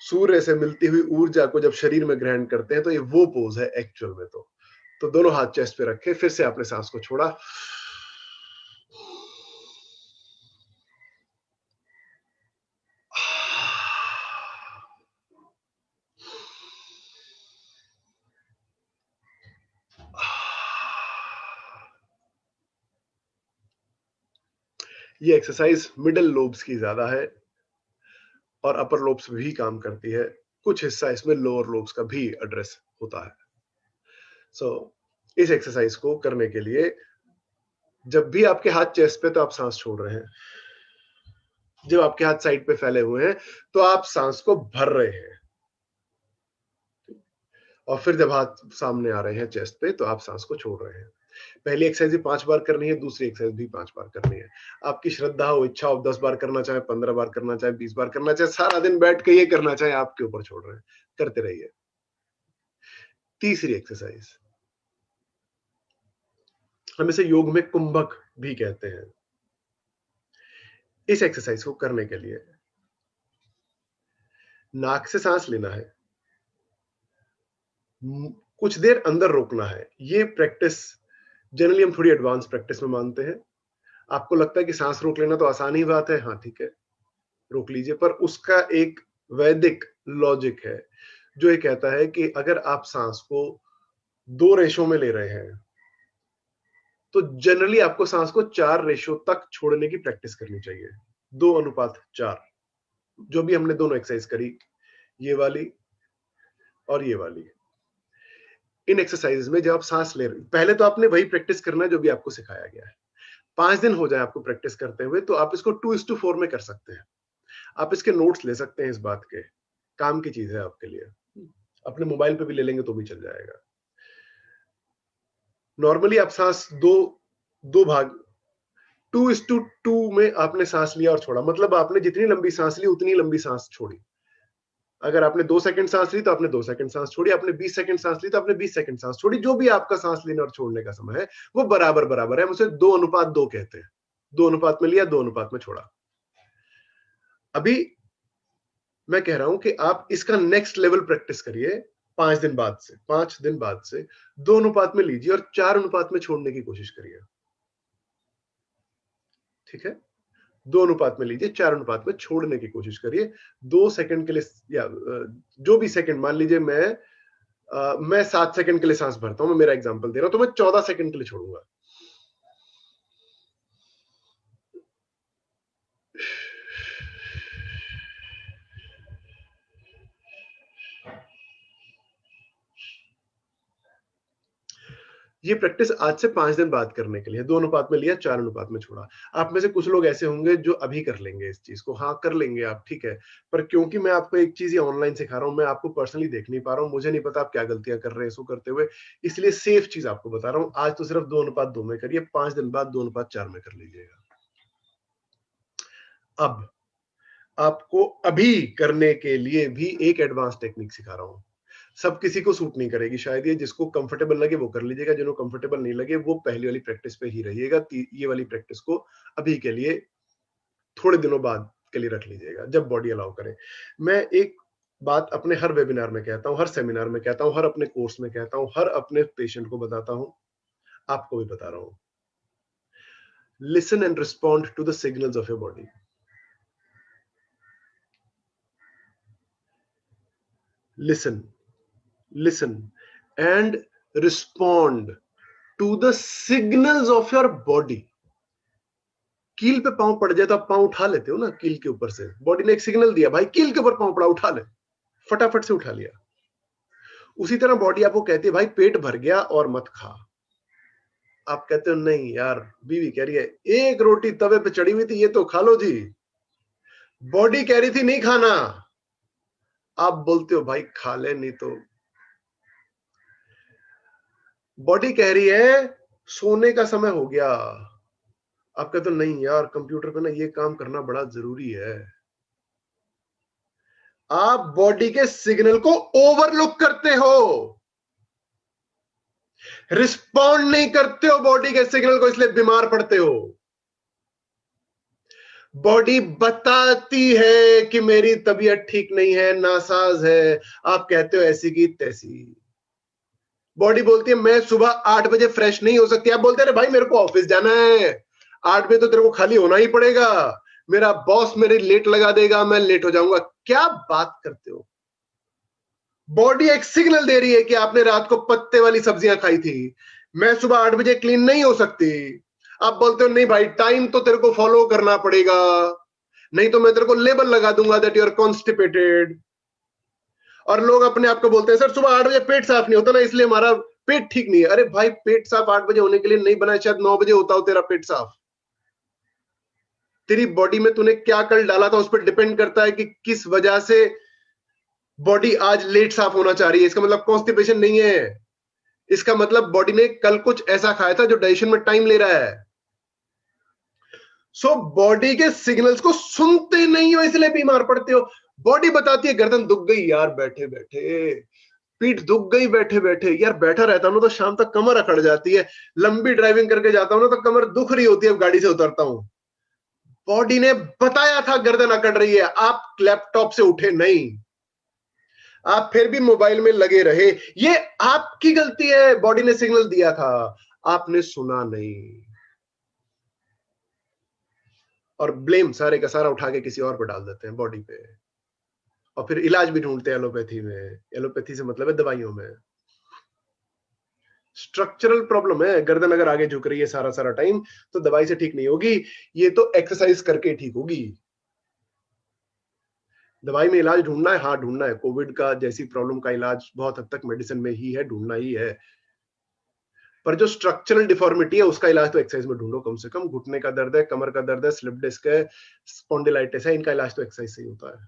सूर्य से मिलती हुई ऊर्जा को जब शरीर में ग्रहण करते हैं तो ये वो पोज है एक्चुअल में। तो दोनों हाथ चेस्ट पे रखे, फिर से आपने सांस को छोड़ा, ये एक्सरसाइज मिडिल लोब्स की ज्यादा है और अपर लोब्स में भी काम करती है, कुछ हिस्सा इसमें लोअर लोब्स का भी एड्रेस होता है। इस एक्सरसाइज को करने के लिए जब भी आपके हाथ चेस्ट पे तो आप सांस छोड़ रहे हैं, जब आपके हाथ साइड पे फैले हुए हैं तो आप सांस को भर रहे हैं, और फिर जब हाथ सामने आ रहे हैं चेस्ट पे तो आप सांस को छोड़ रहे हैं। पहली एक्सरसाइज भी 5 बार करनी है, दूसरी एक्सरसाइज भी 5 बार करनी है। आपकी श्रद्धा हो, इच्छा हो, 10 बार करना चाहे, 15 बार करना चाहे, 20 बार करना चाहे, सारा दिन बैठ के ये करना चाहे, आपके ऊपर छोड़ रहे हैं, करते रहिए। तीसरी एक्सरसाइज, हम इसे योग में कुंभक भी कहते हैं। इस एक्सरसाइज को करने के लिए नाक से सांस लेना है, कुछ देर अंदर रोकना है। ये प्रैक्टिस जनरली हम थोड़ी एडवांस प्रैक्टिस में मानते हैं। आपको लगता है कि सांस रोक लेना तो आसान ही बात है, हाँ ठीक है रोक लीजिए, पर उसका एक वैदिक लॉजिक है जो ये कहता है कि अगर आप सांस को 2 रेशो में ले रहे हैं तो जनरली आपको सांस को 4 रेशो तक छोड़ने की प्रैक्टिस करनी चाहिए। 2:4, जो भी हमने दोनों एक्सरसाइज करी, ये वाली और ये वाली। इन एक्सरसाइजेस में जब आप सांस ले रहे, पहले तो आपने वही प्रैक्टिस करना है जो भी आपको सिखाया गया है। 5 दिन हो जाए आपको प्रैक्टिस करते हुए तो आप इसको 2:4 में कर सकते हैं। आप इसके नोट्स ले सकते हैं इस बात के, काम की चीज है आपके लिए। अपने मोबाइल पे भी ले लेंगे तो भी चल जाएगा। नॉर्मली आप सांस दो भाग 2:2 में आपने सांस लिया और छोड़ा, मतलब आपने जितनी लंबी सांस ली उतनी लंबी सांस छोड़ी। अगर आपने 2 सेकंड सांस ली तो आपने 2 सेकंड सांस छोड़ी, आपने 20 सेकंड सांस ली तो आपने 20 सेकंड सांस छोड़ी। जो भी आपका सांस लेने और छोड़ने का समय है वो बराबर बराबर है, हम उसे 2:2 कहते हैं। 2 अनुपात में लिया, 2 अनुपात में छोड़ा। अभी मैं कह रहा हूं कि आप इसका नेक्स्ट लेवल प्रैक्टिस करिए 5 दिन बाद से, 5 दिन बाद से 2 अनुपात में लीजिए और 4 अनुपात में छोड़ने की कोशिश करिए। ठीक है, 2 अनुपात में लीजिए, 4 अनुपात में छोड़ने की कोशिश करिए। 2 सेकंड के लिए या जो भी सेकंड, मान लीजिए मैं 7 सेकंड के लिए सांस भरता हूं, मैं मेरा एग्जांपल दे रहा हूं, तो मैं 14 सेकंड के लिए छोड़ूंगा। ये प्रैक्टिस आज से 5 दिन बाद करने के लिए, 2 अनुपात में लिया, 4 अनुपात में छोड़ा। आप में से कुछ लोग ऐसे होंगे जो अभी कर लेंगे इस चीज को, हाँ कर लेंगे आप, ठीक है, पर क्योंकि मैं आपको एक चीज ये ऑनलाइन सिखा रहा हूं, मैं आपको पर्सनली देख नहीं पा रहा हूं, मुझे नहीं पता आप क्या गलतियां कर रहे हैं इसको करते हुए, इसलिए सेफ चीज आपको बता रहा हूं। आज तो सिर्फ 2:2 में करिए, 5 दिन बाद 2:4 में कर लीजिएगा। अब आपको अभी करने के लिए भी एक एडवांस टेक्निक सिखा रहा हूं। सब किसी को सूट नहीं करेगी शायद, ये जिसको कंफर्टेबल लगे वो कर लीजिएगा, जिन्हों कंफर्टेबल नहीं लगे वो पहली वाली प्रैक्टिस पे ही रहिएगा। ये वाली प्रैक्टिस को अभी के लिए थोड़े दिनों बाद के लिए रख लीजिएगा, जब बॉडी अलाउ करे। मैं एक बात अपने हर वेबिनार में कहता हूं, हर सेमिनार में कहता हूं, हर अपने कोर्स में कहता हूं, हर अपने पेशेंट को बताता हूं, आपको भी बता रहा हूं। Listen and respond to the signals of your body. listen and respond to the signals of your body। कील पे पांव पड़ जाए तो आप पांव उठा लेते हो ना, कील के ऊपर से बॉडी ने एक सिग्नल दिया, भाई कील के ऊपर पांव पड़ा, उठा ले, फटाफट से उठा लिया। उसी तरह बॉडी आपको कहती है भाई पेट भर गया और मत खा। आप कहते हो नहीं यार, बीवी कह रही है एक रोटी तवे पे चढ़ी हुई थी, ये तो खा लो जी। बॉडी कह रही थी नहीं खाना, आप बोलते हो भाई खा ले, नहीं तो बॉडी कह रही है सोने का समय हो गया। आप कहते हो नहीं यार, कंप्यूटर पे ना ये काम करना बड़ा जरूरी है। आप बॉडी के सिग्नल को ओवरलुक करते हो, रिस्पॉन्ड नहीं करते हो बॉडी के सिग्नल को, इसलिए बीमार पड़ते हो। बॉडी बताती है कि मेरी तबीयत ठीक नहीं है, नासाज है, आप कहते हो ऐसी की तैसी। बॉडी बोलती है मैं सुबह 8 बजे फ्रेश नहीं हो सकती, आप बोलते हैं भाई मेरे को ऑफिस जाना है, 8 बजे तो तेरे को खाली होना ही पड़ेगा, मेरा बॉस मेरे लेट लगा देगा, मैं लेट हो जाऊंगा। क्या बात करते हो? बॉडी एक सिग्नल दे रही है कि आपने रात को पत्ते वाली सब्जियां खाई थी, मैं सुबह 8 बजे क्लीन नहीं हो सकती। आप बोलते हो नहीं भाई टाइम तो तेरे को फॉलो करना पड़ेगा, नहीं तो मैं तेरे को लेबल लगा दूंगा दैट यू आर कॉन्स्टिपेटेड। और लोग अपने आप को बोलते हैं सर सुबह 8 बजे पेट साफ नहीं होता ना, इसलिए हमारा पेट ठीक नहीं है। अरे भाई पेट साफ 8 बजे होने के लिए नहीं बना, शायद 9 बजे होता हो तेरा पेट साफ। तेरी बॉडी में तूने क्या कल डाला था उस पर डिपेंड करता है कि किस वजह से बॉडी आज लेट साफ होना चाह रही है। इसका मतलब कॉन्स्टिपेशन नहीं है, इसका मतलब बॉडी ने कल कुछ ऐसा खाया था जो डाइजेशन में टाइम ले रहा है। सो बॉडी के सिग्नल्स को सुनते नहीं हो इसलिए बीमार पड़ते हो। बॉडी बताती है गर्दन दुख गई यार बैठे बैठे, पीठ दुख गई बैठे बैठे, यार बैठा रहता हूं तो शाम तक कमर अकड़ जाती है, लंबी ड्राइविंग करके जाता हूं ना तो कमर दुख रही होती है, गाड़ी से उतरता हूं। बॉडी ने बताया था गर्दन अकड़ रही है, आप लैपटॉप से उठे नहीं, आप फिर भी मोबाइल में लगे रहे। ये आपकी गलती है, बॉडी ने सिग्नल दिया था, आपने सुना नहीं, और ब्लेम सारे का सारा उठा के किसी और पर डाल देते हैं, बॉडी पे। और फिर इलाज भी ढूंढते हैं एलोपैथी में। एलोपैथी से मतलब है दवाइयों में। स्ट्रक्चरल प्रॉब्लम है, गर्दन अगर आगे झुक रही है सारा सारा टाइम तो दवाई से ठीक नहीं होगी, ये तो एक्सरसाइज करके ठीक होगी। दवाई में इलाज ढूंढना है, हाँ ढूंढना है। कोविड का जैसी प्रॉब्लम का इलाज बहुत हद तक मेडिसिन में ही है, ढूंढना ही है। पर जो स्ट्रक्चरल डिफॉर्मिटी है उसका इलाज तो एक्सरसाइज में ढूंढो कम से कम। घुटने का दर्द है, कमर का दर्द है, स्लिप डिस्क है, स्पॉन्डिलाइटिस है, इनका इलाज तो एक्सरसाइज से ही होता है।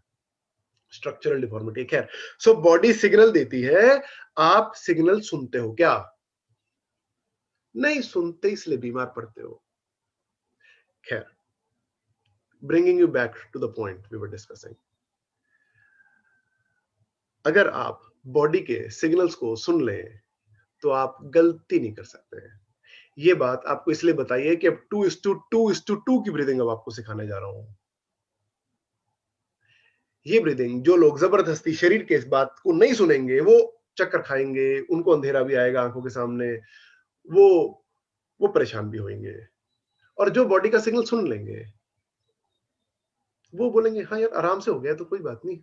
स्ट्रक्चरल डिफॉर्मिटी, खैर। सो बॉडी सिग्नल देती है, आप सिग्नल सुनते हो क्या? नहीं सुनते, इसलिए बीमार पड़ते हो। खैर, bringing you back to the point we were discussing. अगर आप बॉडी के सिग्नल्स को सुन लें तो आप गलती नहीं कर सकते। ये बात आपको इसलिए बताइए कि अब 2:2:2 की ब्रीदिंग अब आपको सिखाने जा रहा हूं। ये ब्रीदिंग जो लोग जबरदस्ती शरीर के इस बात को नहीं सुनेंगे, वो चक्कर खाएंगे, उनको अंधेरा भी आएगा आंखों के सामने, वो वो परेशान भी होंगे। और जो बॉडी का सिग्नल सुन लेंगे वो बोलेंगे हाँ यार आराम से हो गया तो कोई बात नहीं,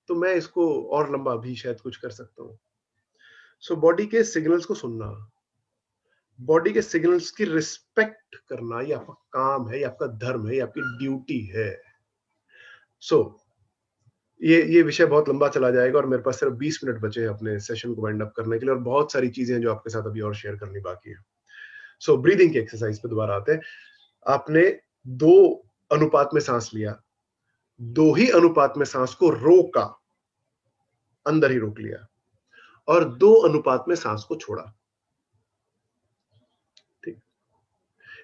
तो मैं इसको और लंबा भी शायद कुछ कर सकता हूं। सो बॉडी के सिग्नल्स को सुनना, बॉडी के सिग्नल्स की रिस्पेक्ट करना, ये आपका काम है, ये आपका धर्म है, ये आपकी ड्यूटी है। सो ये विषय बहुत लंबा चला जाएगा और मेरे पास सिर्फ 20 मिनट बचे हैं अपने सेशन को वाइंड अप करने के लिए, और बहुत सारी चीजें हैं जो आपके साथ अभी और शेयर करनी बाकी है। सो ब्रीदिंग की एक्सरसाइज पे दोबारा आते हैं। आपने 2 अनुपात में सांस लिया, 2 ही अनुपात में सांस को रोका, अंदर ही रोक लिया, और 2 अनुपात में सांस को छोड़ा। ठीक,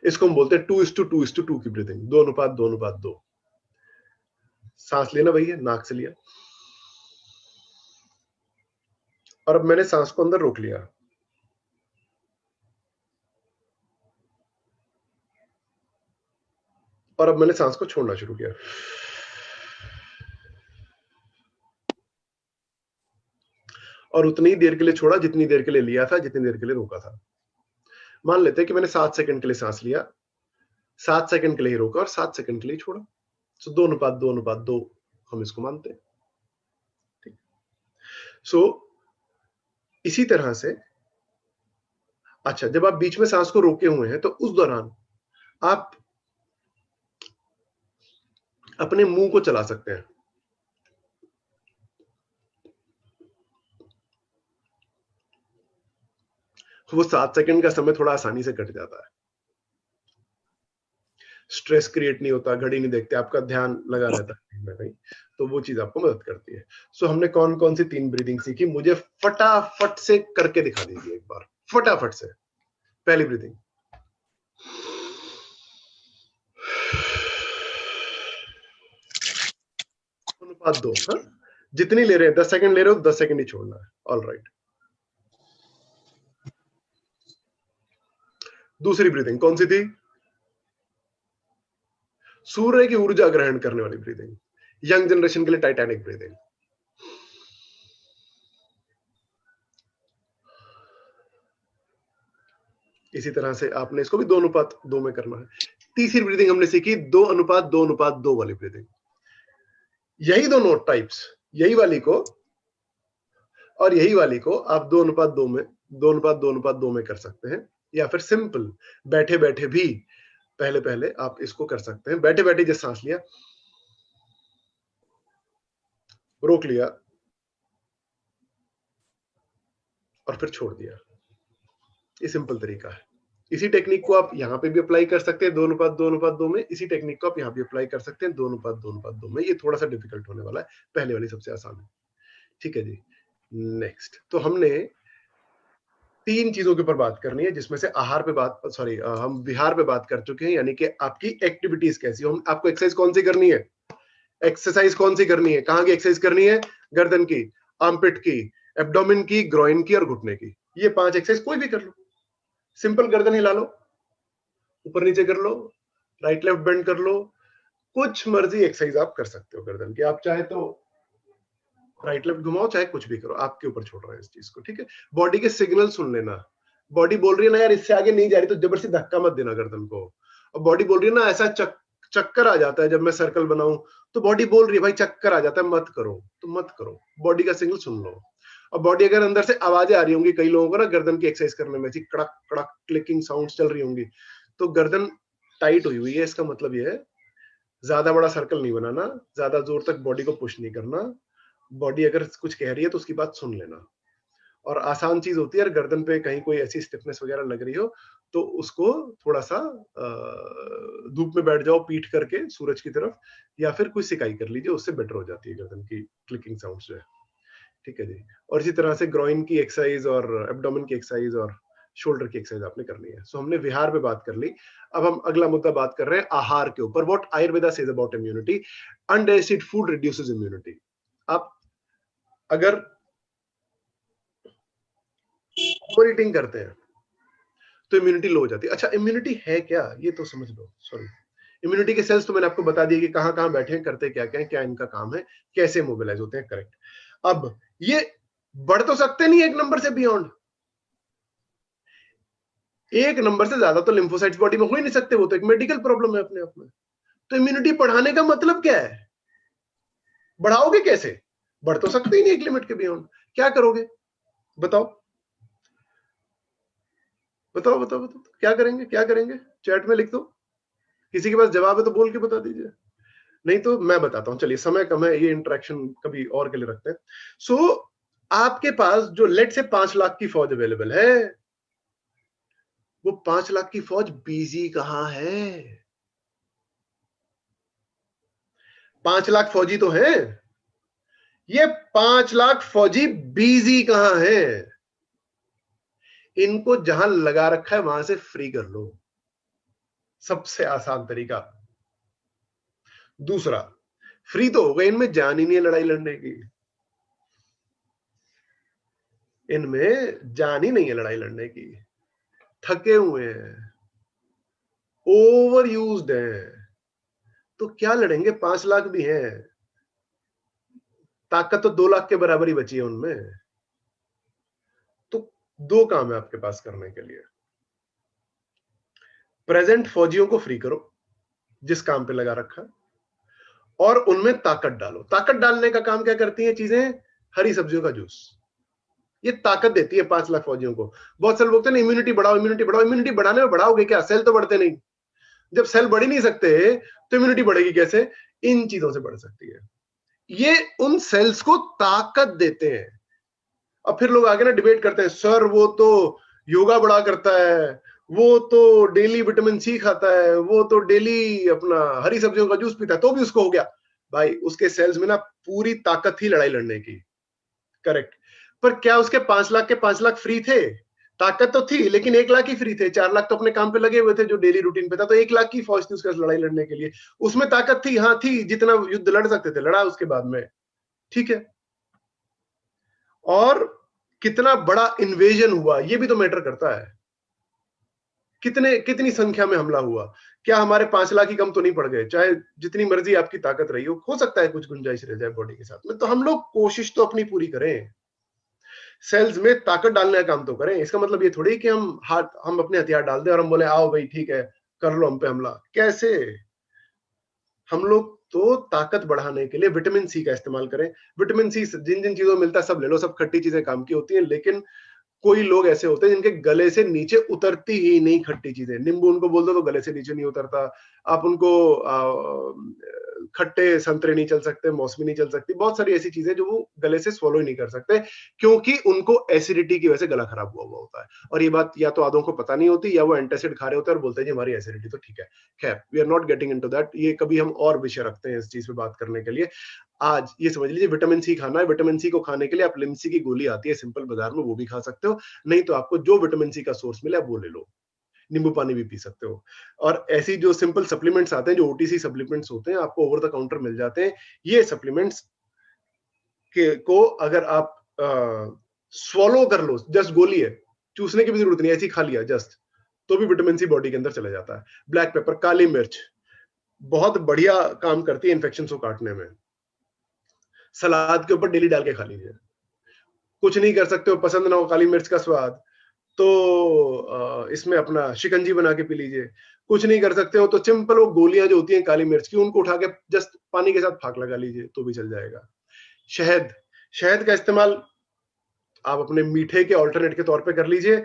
इसको हम बोलते हैं 2:2:2 की ब्रीदिंग, 2:2:2। सांस लेना भैया, नाक से लिया, और अब मैंने सांस को अंदर रोक लिया, और अब मैंने सांस को छोड़ना शुरू किया। और उतनी ही देर के लिए छोड़ा जितनी देर के लिए लिया था, जितनी देर के लिए रोका था। मान लेते हैं कि मैंने 7 सेकंड के लिए सांस लिया, 7 सेकंड के लिए रोका और 7 सेकंड के लिए छोड़ा। सो 2:2:2 हम इसको मानते हैं। ठीक, सो इसी तरह से अच्छा, जब आप बीच में सांस को रोके हुए हैं तो उस दौरान आप अपने मुंह को चला सकते हैं। वो 7 सेकंड का समय थोड़ा आसानी से कट जाता है, स्ट्रेस क्रिएट नहीं होता, घड़ी नहीं देखते, आपका ध्यान लगा रहता है कहीं ना कहीं, तो वो चीज आपको मदद करती है। सो हमने कौन कौन सी 3 ब्रीदिंग सीखी, मुझे फटाफट से करके दिखा दीजिए एक बार, फटाफट से। पहली ब्रीदिंग, अनुपात 2, हाँ? जितनी ले रहे हैं, 10 सेकंड ले रहे हो, 10 सेकंड ही छोड़ना है। All right. दूसरी ब्रीदिंग कौन सी थी? सूर्य की ऊर्जा ग्रहण करने वाली ब्रीदिंग, यंग जनरेशन के लिए टाइटैनिक ब्रीदिंग। इसी तरह से आपने इसको भी 2:2 में करना है। तीसरी ब्रीदिंग हमने सीखी 2:2:2 वाली ब्रीदिंग। यही दोनों टाइप्स, यही वाली को और यही वाली को आप 2:2 में, 2:2:2 में कर सकते हैं, या फिर सिंपल बैठे बैठे भी पहले पहले आप इसको कर सकते हैं। बैठे बैठे जैसे सांस लिया, रोक लिया और फिर छोड़ दिया। ये सिंपल तरीका है। इसी टेक्निक को आप यहाँ पे भी अप्लाई कर सकते हैं 2:2:2 में, इसी टेक्निक को आप यहाँ भी अप्लाई कर सकते हैं 2:2:2 में। ये थोड़ा सा डिफिकल्ट होने वाला है, पहले वाली सबसे आसान है। ठीक है जी, नेक्स्ट। तो हमने 3 चीजों के ऊपर बात करनी है, जिसमें से आहार पे बात, सॉरी, हम विहार पे बात कर चुके हैं, यानी कि आपकी एक्टिविटीज कैसी हो। आपको एक्सरसाइज कौन सी करनी है, एक्सरसाइज कौन सी करनी है, कहाँ की एक्सरसाइज करनी है? गर्दन की, आर्मपिट की, एब्डोमेन की, ग्रोइन की और घुटने की। ये 5 एक्सरसाइज कोई भी कर लो। सिंपल गर्दन हिला लो, ऊपर नीचे कर लो, राइट लेफ्ट बेंड कर लो, कुछ मर्जी एक्सरसाइज आप कर सकते हो गर्दन की, आप चाहे तो राइट लेफ्ट घुमाओ, चाहे कुछ भी करो, आपके ऊपर छोड़ रहा है इस चीज को, ठीक है। बॉडी के सिग्नल सुन लेना, बॉडी बोल रही है ना यार इससे आगे नहीं जा रही, तो जबरदस्ती धक्का मत देना गर्दन को। और बॉडी बोल रही है ना ऐसा चक्कर आ जाता है जब मैं सर्कल बनाऊं, तो बॉडी बोल रही है भाई चक्कर आ जाता है मत करो, तो मत करो, बॉडी का सिग्नल सुन लो। और बॉडी अगर अंदर से आवाजें आ रही होंगी, कई लोगों को ना गर्दन की एक्सरसाइज करने में ऐसी कड़क कड़क क्लिकिंग साउंड्स चल रही होंगी, तो गर्दन टाइट हुई हुई है, इसका मतलब ये है ज्यादा बड़ा सर्कल नहीं बनाना, ज्यादा जोर तक बॉडी को पुश नहीं करना। बॉडी अगर कुछ कह रही है तो उसकी बात सुन लेना। और आसान चीज होती है, अगर गर्दन पे कहीं कोई ऐसी स्टिफनेस वगैरह लग रही हो, तो उसको थोड़ा सा धूप में बैठ जाओ पीठ करके सूरज की तरफ, या फिर कोई सिकाई कर लीजिए, उससे बेटर हो जाती है गर्दन की क्लिकिंग साउंड्स जो है, ठीक है जी। और इसी तरह से ग्रोइन की एक्सरसाइज और एब्डोमेन की एक्सरसाइज और शोल्डर की एक्सरसाइज आपने करनी है। सो हमने विहार पे बात कर ली, अब हम अगला मुद्दा बात कर रहे हैं आहार के ऊपर। What Ayurveda says about immunity. Undigested food reduces immunity. आप अगर ओवर ईटिंग करते हैं तो इम्यूनिटी लो हो जाती है। अच्छा इम्यूनिटी है क्या, ये तो समझ लो। सॉरी, इम्यूनिटी के सेल्स तो मैंने आपको बता दिए कि कहां कहां बैठे हैं, करते क्या क्या है, क्या इनका काम है, कैसे मोबिलाइज होते हैं, करेक्ट। अब ये बढ़ तो सकते नहीं एक नंबर से बियॉन्ड, एक नंबर से ज्यादा तो लिम्फोसाइट्स बॉडी में हो ही नहीं सकते, वो तो एक मेडिकल प्रॉब्लम है अपने आप में। तो इम्यूनिटी बढ़ाने का मतलब क्या है, बढ़ाओगे कैसे, बढ़ तो सकते ही नहीं एक लिमिट के बियॉन्ड, क्या करोगे बताओ बताओ बताओ बताओ, क्या करेंगे क्या करेंगे, चैट में लिख दो, किसी के पास जवाब है तो बोल के बता दीजिए, नहीं तो मैं बताता हूं। चलिए समय कम है, ये इंटरेक्शन कभी और के लिए रखते हैं। सो आपके पास जो लेट से 5 लाख की फौज अवेलेबल है, वो 5 लाख की फौज बिजी कहां है। 5 लाख फौजी तो है, ये 5 लाख फौजी बिजी कहां है। इनको जहां लगा रखा है वहां से फ्री कर लो, सबसे आसान तरीका। दूसरा, फ्री तो हो गए, इनमें जान ही नहीं है लड़ाई लड़ने की, इनमें जान ही नहीं है लड़ाई लड़ने की, थके हुए हैं, ओवर यूज्ड है, तो क्या लड़ेंगे, 5 लाख भी हैं, ताकत तो 2 लाख के बराबर ही बची है उनमें। तो दो काम है आपके पास करने के लिए, प्रेजेंट फौजियों को फ्री करो जिस काम पे लगा रखा, और उनमें ताकत डालो। ताकत डालने का काम क्या करती है चीजें, हरी सब्जियों का जूस, ये ताकत देती है 5 लाख फौजियों को। बहुत सारे लोग बोलते हैं इम्यूनिटी बढ़ाओ इम्यूनिटी बढ़ाओ, इम्यूनिटी बढ़ाने में बढ़ाओगे क्या, सेल तो बढ़ते नहीं, जब सेल बढ़ ही नहीं सकते तो इम्यूनिटी बढ़ेगी कैसे, इन चीजों से बढ़ सकती है, ये उन सेल्स को ताकत देते हैं। अब फिर लोग आगे ना डिबेट करते हैं, सर वो तो योगा बड़ा करता है, वो तो डेली विटामिन सी खाता है, वो तो डेली अपना हरी सब्जियों का जूस पीता है, तो भी उसको हो गया। भाई उसके सेल्स में ना पूरी ताकत थी लड़ाई लड़ने की, करेक्ट। पर क्या उसके 5 लाख के 5 लाख फ्री थे, ताकत तो थी लेकिन 1 लाख ही फ्री थे, 4 लाख तो अपने काम पे लगे हुए थे जो डेली रूटीन पे था, तो 1 लाख की फौज थी उसके लड़ाई लड़ने के लिए, उसमें ताकत थी, हाँ थी, जितना युद्ध लड़ सकते थे लड़ा उसके बाद में, ठीक है। और कितना बड़ा इन्वेजन हुआ ये भी तो मैटर करता है, कितनी संख्या में हमला हुआ, क्या हमारे 5 लाख ही कम तो नहीं पड़ गए, चाहे जितनी मर्जी आपकी ताकत रही हो सकता है कुछ गुंजाइश रह जाए बॉडी के साथ में, तो हम लोग कोशिश तो अपनी पूरी करें, सेल्स में ताकत डालने का काम तो करें। इसका मतलब ये थोड़ी कि हम अपने हथियार डाल दें और हम बोले आओ भाई ठीक है कर लो हम पे हमला, कैसे। हम लोग तो ताकत बढ़ाने के लिए विटामिन सी का इस्तेमाल करें। विटामिन सी जिन जिन चीजों में मिलता है सब ले लो, सब खट्टी चीजें काम की होती हैं, लेकिन कोई लोग ऐसे होते हैं जिनके गले से नीचे उतरती ही नहीं खट्टी चीजें, नींबू उनको बोल दो तो गले से नीचे नहीं उतरता, आप उनको खट्टे संतरे नहीं चल सकते, मौसमी नहीं चल सकती, बहुत सारी ऐसी चीजें जो वो गले से स्वलो ही नहीं कर सकते, क्योंकि उनको एसिडिटी की वजह से गला खराब हुआ होता है। और ये बात या तो आधों को पता नहीं होती, या वो एंटासिड खा रहे होते हैं और बोलते हैं जी हमारी एसिडिटी तो ठीक है। खैर we are not getting into that, ये कभी हम और विषय रखते हैं इस चीज पे बात करने के लिए। आज ये समझ लीजिए विटामिन सी खाना है, विटामिन सी को खाने के लिए आप लिम्सी की गोली आती है सिंपल बाजार में, वो भी खा सकते हो, नहीं तो आपको जो विटामिन सी का सोर्स मिले आप वो ले लो, नींबू पानी भी पी सकते हो। और ऐसी जो सिंपल सप्लीमेंट्स आते हैं जो ओटीसी सप्लीमेंट्स होते हैं आपको ओवर द काउंटर मिल जाते हैं, ये सप्लीमेंट्स को अगर आप स्वॉलो कर लो, जस्ट गोली है, चूसने की भी जरूरत नहीं, ऐसी खा लिया जस्ट, तो भी विटामिन सी बॉडी के अंदर चला जाता है। ब्लैक पेपर, काली मिर्च, बहुत बढ़िया काम करती है इन्फेक्शन को काटने में। सलाद के ऊपर डेली डाल के खा लीजिए। कुछ नहीं कर सकते हो, पसंद ना हो काली मिर्च का स्वाद, तो इसमें अपना शिकंजी बना के पी लीजिए। कुछ नहीं कर सकते हो तो सिंपल वो गोलियां जो होती हैं काली मिर्च की, उनको उठा के जस्ट पानी के साथ फाक लगा लीजिए तो भी चल जाएगा। शहद, शहद का इस्तेमाल आप अपने मीठे के ऑल्टरनेट के तौर पे कर लीजिए।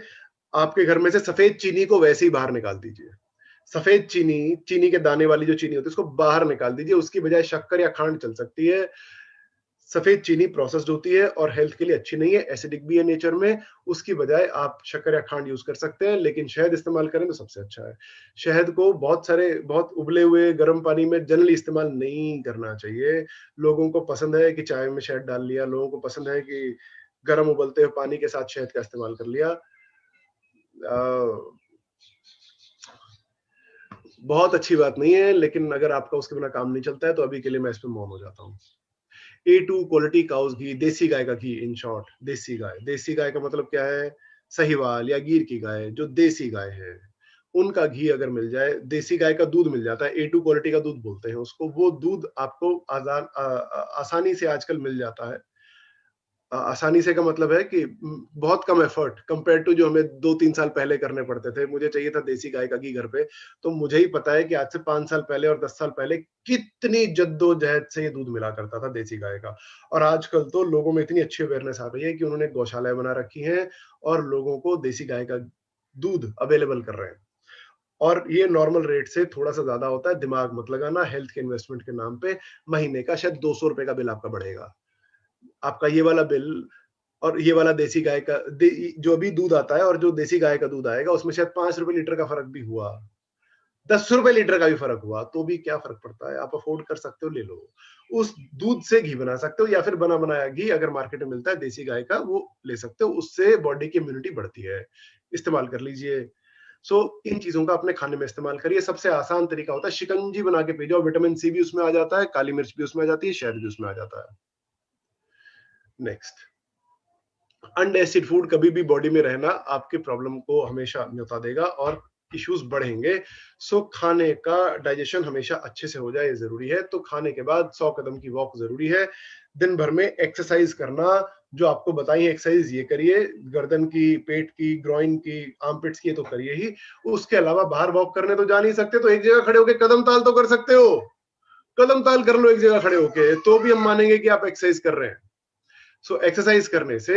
आपके घर में से सफेद चीनी को वैसे ही बाहर निकाल दीजिए। सफेद चीनी, चीनी के दाने वाली जो चीनी होती है, उसको बाहर निकाल दीजिए। उसकी बजाय शक्कर या खांड चल सकती है। सफेद चीनी प्रोसेस्ड होती है और हेल्थ के लिए अच्छी नहीं है, एसिडिक भी है नेचर में। उसकी बजाय आप शक्कर या खांड यूज कर सकते हैं, लेकिन शहद इस्तेमाल करें तो सबसे अच्छा है। शहद को बहुत उबले हुए गर्म पानी में जनरली इस्तेमाल नहीं करना चाहिए। लोगों को पसंद है कि चाय में शहद डाल लिया, लोगों को पसंद है कि गर्म उबलते हुए पानी के साथ शहद का इस्तेमाल कर लिया। बहुत अच्छी बात नहीं है, लेकिन अगर आपका उसके बिना काम नहीं चलता है तो अभी के लिए मैं इस पे मौन हो जाता हूँ। A2 क्वालिटी काउस घी, देसी गाय का घी, इन शॉर्ट देसी गाय। देसी गाय का मतलब क्या है? सहीवाल या गिर की गाय, जो देसी गाय है उनका घी अगर मिल जाए। देसी गाय का दूध मिल जाता है, A2 क्वालिटी का दूध बोलते हैं उसको। वो दूध आपको आसानी से आजकल मिल जाता है। आसानी से का मतलब है कि बहुत कम एफर्ट कंपेयर टू जो हमें 2-3 साल पहले करने पड़ते थे। मुझे चाहिए था देसी गाय का घी घर पे, तो मुझे ही पता है कि आज से 5 साल पहले और 10 साल पहले कितनी जद्दोजहद से ये दूध मिला करता था देसी गाय का। और आजकल तो लोगों में इतनी अच्छी अवेयरनेस आ गई है कि उन्होंने गौशालाएं बना रखी हैं और लोगों को देसी गाय का दूध अवेलेबल कर रहे हैं। और ये नॉर्मल रेट से थोड़ा सा ज्यादा होता है। दिमाग मत लगाना, हेल्थ के इन्वेस्टमेंट के नाम पे महीने का शायद 200 रुपए का बिल आपका बढ़ेगा। आपका ये वाला बिल और ये वाला देसी गाय का जो भी दूध आता है और जो देसी गाय का दूध आएगा, उसमें शायद 5 रुपए लीटर का फर्क भी हुआ, 10 रुपए लीटर का भी फर्क हुआ, तो भी क्या फर्क पड़ता है? आप अफोर्ड कर सकते हो, ले लो। उस दूध से घी बना सकते हो, या फिर बना बनाया घी अगर मार्केट में मिलता है देसी गाय का, वो ले सकते हो। उससे बॉडी की इम्यूनिटी बढ़ती है, इस्तेमाल कर लीजिए। सो इन चीजों का अपने खाने में इस्तेमाल करिए। सबसे आसान तरीका होता है शिकंजी बना के पी जाओ। विटामिन सी भी उसमें आ जाता है, काली मिर्च भी उसमें आ जाती है, शहद भी उसमें आ जाता है। नेक्स्ट, अनडेसिड फूड कभी भी बॉडी में रहना आपके प्रॉब्लम को हमेशा न्योता देगा और इश्यूज बढ़ेंगे। सो खाने का डाइजेशन हमेशा अच्छे से हो जाए, ये जरूरी है। तो खाने के बाद 100 कदम की वॉक जरूरी है। दिन भर में एक्सरसाइज करना, जो आपको बताई एक्सरसाइज ये करिए, गर्दन की, पेट की, ग्रोइन की, आर्मपिट्स की, तो करिए ही। उसके अलावा बाहर वॉक करने तो जा नहीं सकते, तो एक जगह खड़े होकर कदम ताल तो कर सकते हो। कदम ताल कर लो एक जगह खड़े होके, तो भी हम मानेंगे कि आप एक्सरसाइज कर रहे हैं। सो एक्सरसाइज करने से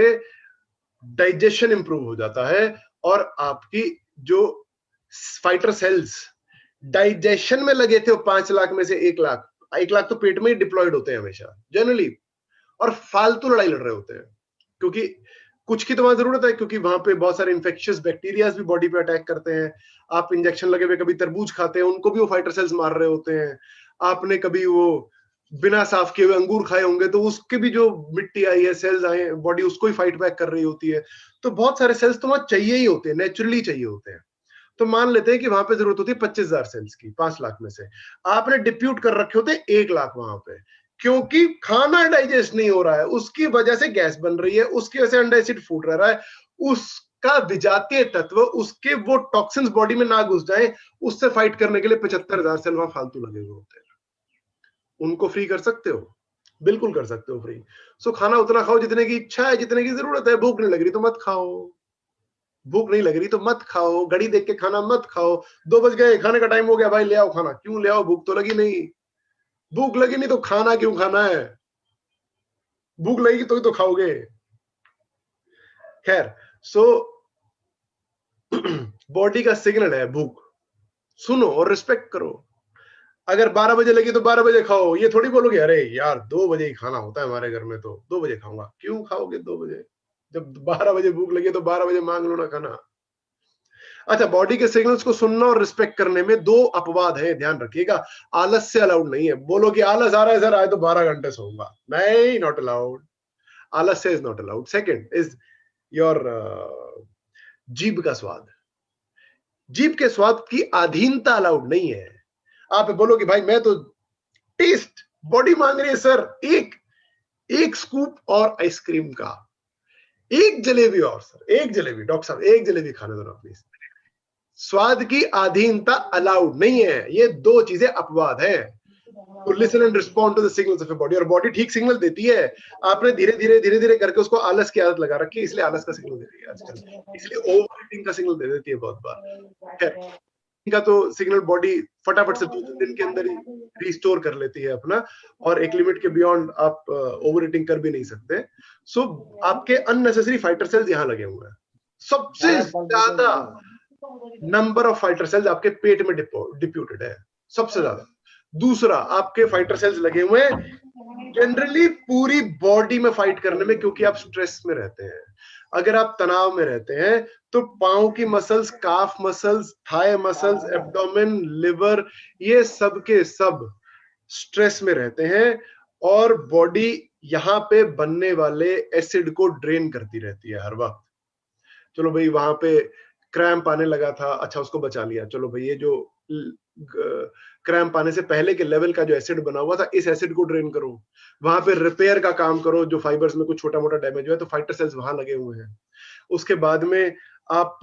डाइजेशन इंप्रूव हो जाता है और आपकी जो फाइटर सेल्स डाइजेशन में लगे थे, वो 5 लाख में से 1 लाख, 1 लाख तो पेट में ही डिप्लॉयड होते हैं हमेशा जनरली, और फालतू लड़ाई लड़ रहे होते हैं। क्योंकि कुछ की तो वहां जरूरत है, क्योंकि वहां पे बहुत सारे इंफेक्शियस बैक्टीरियाज भी बॉडी पे अटैक करते हैं। आप इंजेक्शन लगे हुए कभी तरबूज खाते हैं, उनको भी वो फाइटर सेल्स मार रहे होते हैं। आपने कभी वो बिना साफ किए हुए अंगूर खाए होंगे, तो उसके भी जो मिट्टी आई है, सेल्स आए हैं, बॉडी उसको ही फाइट बैक कर रही होती है। तो बहुत सारे सेल्स तो वहां चाहिए ही होते हैं, नेचुरली चाहिए होते हैं। तो मान लेते हैं कि वहां पे जरूरत होती है 25,000 सेल्स की 5 लाख में से, आपने डिप्यूट कर रखे होते 1 लाख वहां पे, क्योंकि खाना डाइजेस्ट नहीं हो रहा है, उसकी वजह से गैस बन रही है, उसकी वजह से अंडा एसिड फूट रहा है। उसका विजातीय तत्व, उसके वो टॉक्सिन्स बॉडी में ना घुस जाए, उससे फाइट करने के लिए 75,000 सेल वहां फालतू लगे हुए होते हैं। उनको फ्री कर सकते हो, बिल्कुल कर सकते हो फ्री। सो खाना उतना खाओ जितने की इच्छा है, जितने की जरूरत है। भूख नहीं लग रही तो मत खाओ, भूख नहीं लग रही तो मत खाओ। घड़ी देख के खाना मत खाओ। 2 बज गए, खाने का टाइम हो गया, भाई ले आओ खाना। क्यों ले आओ? भूख तो लगी नहीं। भूख लगी नहीं तो खाना क्यों खाना है? भूख लगेगी तो खाओगे। खैर, सो बॉडी का सिग्नल है भूख, सुनो और रिस्पेक्ट करो। अगर 12 बजे लगी तो 12 बजे खाओ। ये थोड़ी बोलोगे अरे यार 2 बजे ही खाना होता है हमारे घर में, तो 2 बजे खाऊंगा। क्यों खाओगे 2 बजे? जब 12 बजे भूख लगी तो 12 बजे मांग लो ना खाना। अच्छा, बॉडी के सिग्नल्स को सुनना और रिस्पेक्ट करने में 2 अपवाद है, ध्यान रखिएगा। आलस्य अलाउड नहीं है। बोलो कि आलस आ रहा है सर, आए तो 12 घंटे सोऊंगा, नहीं, नॉट अलाउड। आलस्य is not allowed. Second is your जीभ का स्वाद। जीभ के स्वाद की अधीनता अलाउड नहीं है। आप बोलो कि भाई मैं तो टेस्ट, बॉडी मांग रही है सर एक एक स्कूप और आइसक्रीम का, एक जलेबी और सर, एक जलेबी, डॉक्टर साहब एक जलेबी खाने दो ना प्लीज। स्वाद की अधीनता अलाउड नहीं है, ये दो चीजें अपवाद है। तो listen and respond to the signals of body, और बॉडी ठीक सिग्नल देती है। आपने धीरे धीरे करके उसको आलस की आदत लगा रखी है, इसलिए आलस का सिग्नल दे रही है आजकल, इसलिए ओवर ईटिंग का सिग्नल दे देती है बहुत बार। का तो सिग्नल बॉडी फटाफट से 2-3 दिन के अंदर ही रिस्टोर कर लेती है अपना, और एक लिमिट के बियॉन्ड आप ओवर ईटिंग कर भी नहीं सकते। सो आपके अननेसेसरी फाइटर सेल्स यहाँ लगे हुए हैं। सबसे ज्यादा नंबर ऑफ फाइटर सेल्स आपके पेट में डिप्यूटेड है, सबसे ज्यादा। दूसरा, आपके फाइटर सेल्स लगे हुए हैं जनरली पूरी बॉडी में फाइट करने में, क्योंकि आप स्ट्रेस में रहते हैं। अगर आप तनाव में रहते हैं तो पांव की मसल्स, काफ muscles, thigh muscles, abdomen, liver, ये सब के सब स्ट्रेस में रहते हैं, और बॉडी यहाँ पे बनने वाले एसिड को ड्रेन करती रहती है हर वक्त। चलो भाई वहां पे क्रैम्प आने लगा था, अच्छा उसको बचा लिया, चलो भाई ये जो क्रैम्प आने से पहले के लेवल का जो एसिड बना हुआ था, इस एसिड को ड्रेन करो, वहां पे रिपेयर का काम करो, जो फाइबर्स में कुछ छोटा मोटा डैमेज हुआ है तो फाइटर सेल्स वहां लगे हुए हैं। उसके बाद में आप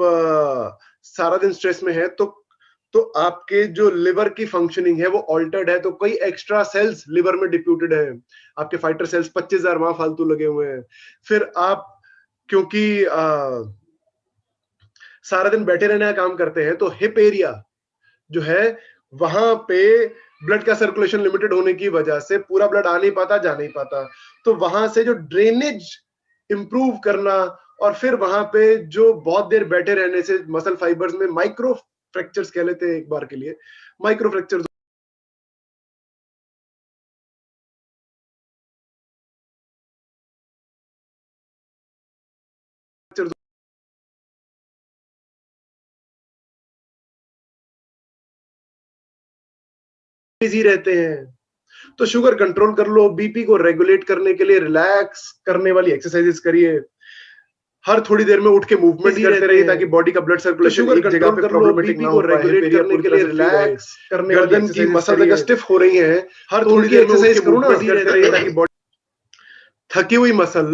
सारा दिन स्ट्रेस में है तो आपके जो लिवर की फंक्शनिंग है वो ऑल्टर्ड है, तो कई एक्स्ट्रा सेल्स लिवर में डिप्यूटेड है, आपके फाइटर सेल्स 25,000 वहां फालतू लगे हुए हैं। फिर आप क्योंकि सारा दिन बैठे रहने का काम करते हैं, तो हिप एरिया जो है वहां पे ब्लड का सर्कुलेशन लिमिटेड होने की वजह से पूरा ब्लड आ नहीं पाता, जा नहीं पाता, तो वहां से जो ड्रेनेज इंप्रूव करना, और फिर वहां पे जो बहुत देर बैठे रहने से मसल फाइबर्स में माइक्रो फ्रैक्चर्स कह लेते हैं एक बार के लिए, माइक्रो फ्रैक्चर्स बिजी रहते हैं। तो शुगर कंट्रोल कर लो, बीपी को रेगुलेट करने के लिए रिलैक्स करने वाली एक्सरसाइजेस करिए, हर थोड़ी देर में उठ के मूवमेंट करते रहिए ताकि बॉडी का ब्लड सर्कुलेशन एक जगह पे प्रॉब्लमेटिक ना हो, रेगुलेट करने के लिए रिलैक्स करने वाली गर्दन की मसल्स अगर स्टिफ हो रही हैं, हर थोड़ी देर में एक्सरसाइज करो ना, करते रहिए ताकि बॉडी। थकी हुई मसल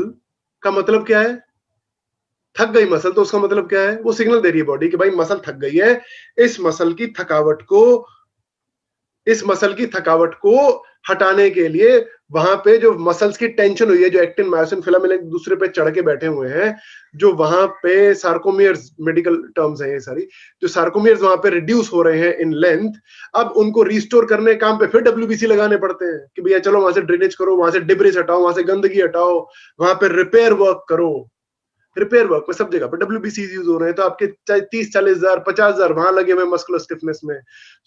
का मतलब क्या है? थक गई मसल, तो उसका मतलब क्या है? वो सिग्नल दे रही है बॉडी कि भाई मसल थक गई है, इस मसल की थकावट को हटाने के लिए वहां पे जो मसल्स की टेंशन हुई है, जो एक्टिन मायोसिन फिलामेंट एक दूसरे पे चढ़ के बैठे हुए हैं, जो वहां पे सार्कोमियर्स, मेडिकल टर्म्स हैं ये सारी, जो सार्कोमियर्स वहां पे रिड्यूस हो रहे हैं इन लेंथ, अब उनको रिस्टोर करने काम पे फिर डब्ल्यूबीसी लगाने पड़ते हैं कि भैया चलो वहां से ड्रेनेज करो, वहां से डिब्रिस हटाओ, वहां से गंदगी हटाओ, वहां पे रिपेयर वर्क करो। रिपेयर वर्क में सब जगह पे डब्ल्यूबीसी यूज हो रहे हैं, तो आपके चाहे 30-40,000 50,000 वहां लगे हुए मस्कुलर स्टिफनेस में।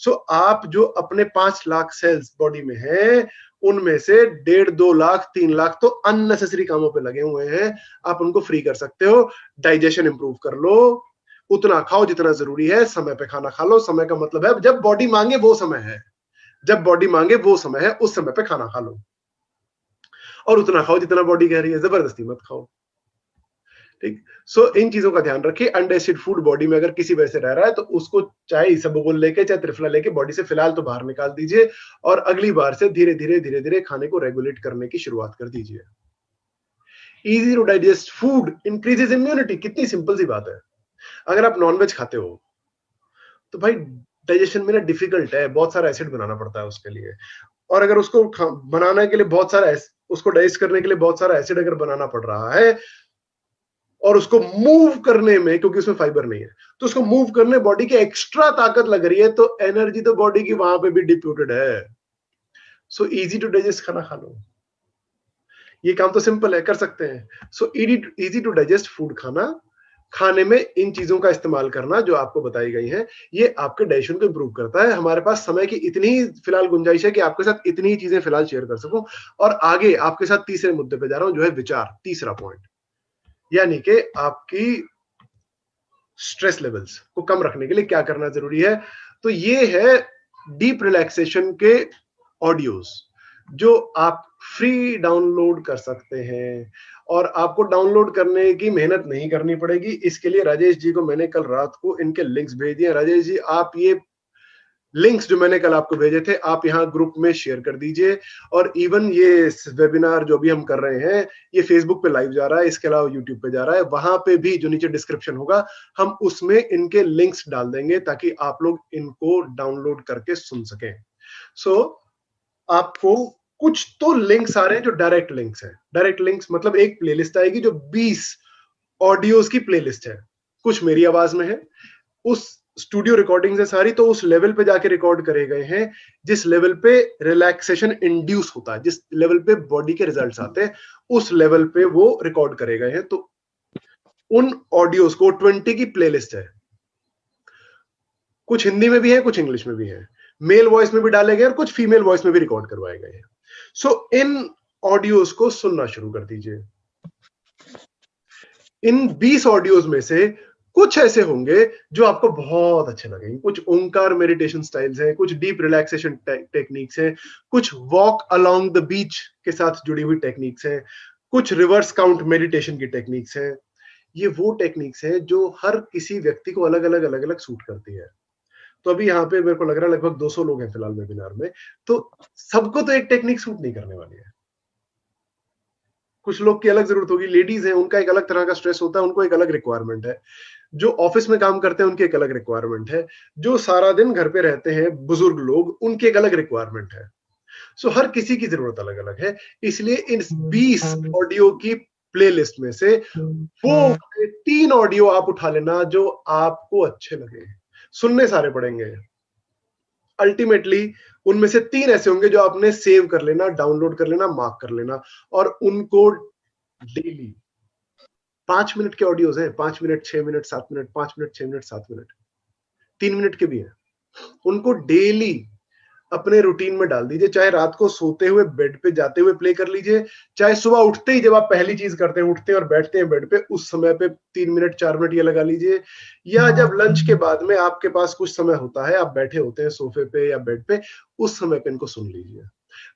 सो आप जो अपने 5 लाख सेल्स बॉडी में हैं, उनमें से 1.5-2 लाख 3 लाख तो अननेसेसरी कामों पे लगे हुए हैं, आप उनको फ्री कर सकते हो। डाइजेशन इंप्रूव कर लो, उतना खाओ जितना जरूरी है, समय पे खाना खा लो। समय का मतलब है जब बॉडी मांगे वो समय है, जब बॉडी मांगे वो समय है, उस समय पे खाना खा लो, और उतना खाओ जितना बॉडी कह रही है, जबरदस्ती मत खाओ। ठीक, सो इन चीजों का ध्यान रखिए। अनडाइजेस्टेड फूड बॉडी में अगर किसी वजह से रह रहा है तो उसको चाहे इसबगोल लेके चाहे त्रिफला लेके बॉडी से फिलहाल तो बाहर निकाल दीजिए, और अगली बार से धीरे धीरे खाने को रेगुलेट करने की शुरुआत कर दीजिए। Easy to digest food increases immunity, कितनी सिंपल सी बात है। अगर आप नॉनवेज खाते हो तो भाई डाइजेशन में ना डिफिकल्ट है, बहुत सारा एसिड बनाना पड़ता है उसके लिए, और अगर उसको बनाने के लिए बहुत सारा उसको डाइजेस्ट करने के लिए बहुत सारा एसिड अगर बनाना पड़ रहा है, और उसको मूव करने में, क्योंकि उसमें फाइबर नहीं है, तो उसको मूव करने बॉडी की एक्स्ट्रा ताकत लग रही है, तो एनर्जी तो बॉडी की वहां पे भी डिप्यूटेड है। सो इजी टू डाइजेस्ट खाना खा लो, ये काम तो सिंपल है, कर सकते हैं। So easy to digest food खाने में इन चीजों का इस्तेमाल करना जो आपको बताई गई है, ये आपके डाइजेशन को इंप्रूव करता है। हमारे पास समय की इतनी ही फिलहाल गुंजाइश है कि आपके साथ इतनी ही चीजें फिलहाल शेयर कर सकूं, और आगे आपके साथ तीसरे मुद्दे पे जा रहा हूं, जो है विचार, तीसरा पॉइंट, यानी कि आपकी स्ट्रेस लेवल्स को कम रखने के लिए क्या करना जरूरी है। तो ये है डीप रिलैक्सेशन के ऑडियोज जो आप फ्री डाउनलोड कर सकते हैं, और आपको डाउनलोड करने की मेहनत नहीं करनी पड़ेगी। इसके लिए राजेश जी को मैंने कल रात को इनके लिंक्स भेज दिए। राजेश जी, आप ये लिंक्स जो मैंने कल आपको भेजे थे आप यहाँ ग्रुप में शेयर कर दीजिए। और इवन ये वेबिनार जो भी हम कर रहे हैं ये फेसबुक पे लाइव जा रहा है, इसके अलावा यूट्यूब पे जा रहा है, वहां पे भी जो नीचे डिस्क्रिप्शन होगा हम उसमें इनके लिंक्स डाल देंगे ताकि आप लोग इनको डाउनलोड करके सुन सकें। सो आपको कुछ तो लिंक्स आ रहे हैं जो डायरेक्ट लिंक्स है। डायरेक्ट लिंक्स मतलब एक प्लेलिस्ट आएगी जो 20 ऑडियोज की प्लेलिस्ट है, कुछ मेरी आवाज में है, उस स्टूडियो रिकॉर्डिंग्स है सारी, तो उस लेवल पे जाके रिकॉर्ड करे गए हैं जिस लेवल पे रिलैक्सेशन इंड्यूस होता है, जिस लेवल पे बॉडी के रिजल्ट्स आते हैं, उस लेवल पे वो रिकॉर्ड करे गए हैं। तो उन ऑडियोज को 20 की प्लेलिस्ट है, कुछ हिंदी में भी है कुछ इंग्लिश में भी है, मेल वॉइस में भी डाले गए और कुछ फीमेल वॉइस में भी रिकॉर्ड करवाए गए हैं। सो इन ऑडियोज को सुनना शुरू कर दीजिए। इन 20 ऑडियोज में से कुछ ऐसे होंगे जो आपको बहुत अच्छे लगेंगे। कुछ ओंकार मेडिटेशन स्टाइल्स हैं, कुछ डीप रिलैक्सेशन टेक्निक्स हैं, कुछ वॉक अलोंग द बीच के साथ जुड़ी हुई टेक्निक्स हैं, कुछ रिवर्स काउंट मेडिटेशन की टेक्निक्स हैं। ये वो टेक्निक्स हैं जो हर किसी व्यक्ति को अलग अलग सूट करती है। तो अभी यहाँ पे मेरे को लग रहा है लगभग 200 लोग हैं फिलहाल वेबिनार में, तो सबको तो एक टेक्निक सूट नहीं करने वाली है। कुछ लोग की अलग जरूरत होगी, लेडीज हैं उनका एक अलग तरह का स्ट्रेस होता है, उनको एक अलग रिक्वायरमेंट है, जो ऑफिस में काम करते हैं उनकी एक अलग रिक्वायरमेंट है, जो सारा दिन घर पे रहते हैं बुजुर्ग लोग उनकी एक अलग रिक्वायरमेंट है। सो हर किसी की जरूरत अलग अलग है, इसलिए इन 20 ऑडियो की प्लेलिस्ट में से वो 3 ऑडियो आप उठा लेना जो आपको अच्छे लगे। सुनने सारे पड़ेंगे, अल्टीमेटली उनमें से 3 ऐसे होंगे जो आपने सेव कर लेना, डाउनलोड कर लेना, मार्क कर लेना, और उनको डेली 5 मिनट के ऑडियोज हैं, 5 minute 6 minute 7 minute 5 minute 6 minute 7 minute 3 minute के भी हैं, उनको डेली अपने रूटीन में डाल दीजिए। चाहे रात को सोते हुए बेड पे जाते हुए प्ले कर लीजिए, चाहे सुबह उठते ही जब आप पहली चीज करते हैं, उठते हैं और बैठते हैं बेड पे, उस समय पे 3 मिनट 4 मिनट ये लगा लीजिए, या जब लंच के बाद में आपके पास कुछ समय होता है, आप बैठे होते हैं सोफे पे या बेड पे, उस समय पे इनको सुन लीजिए,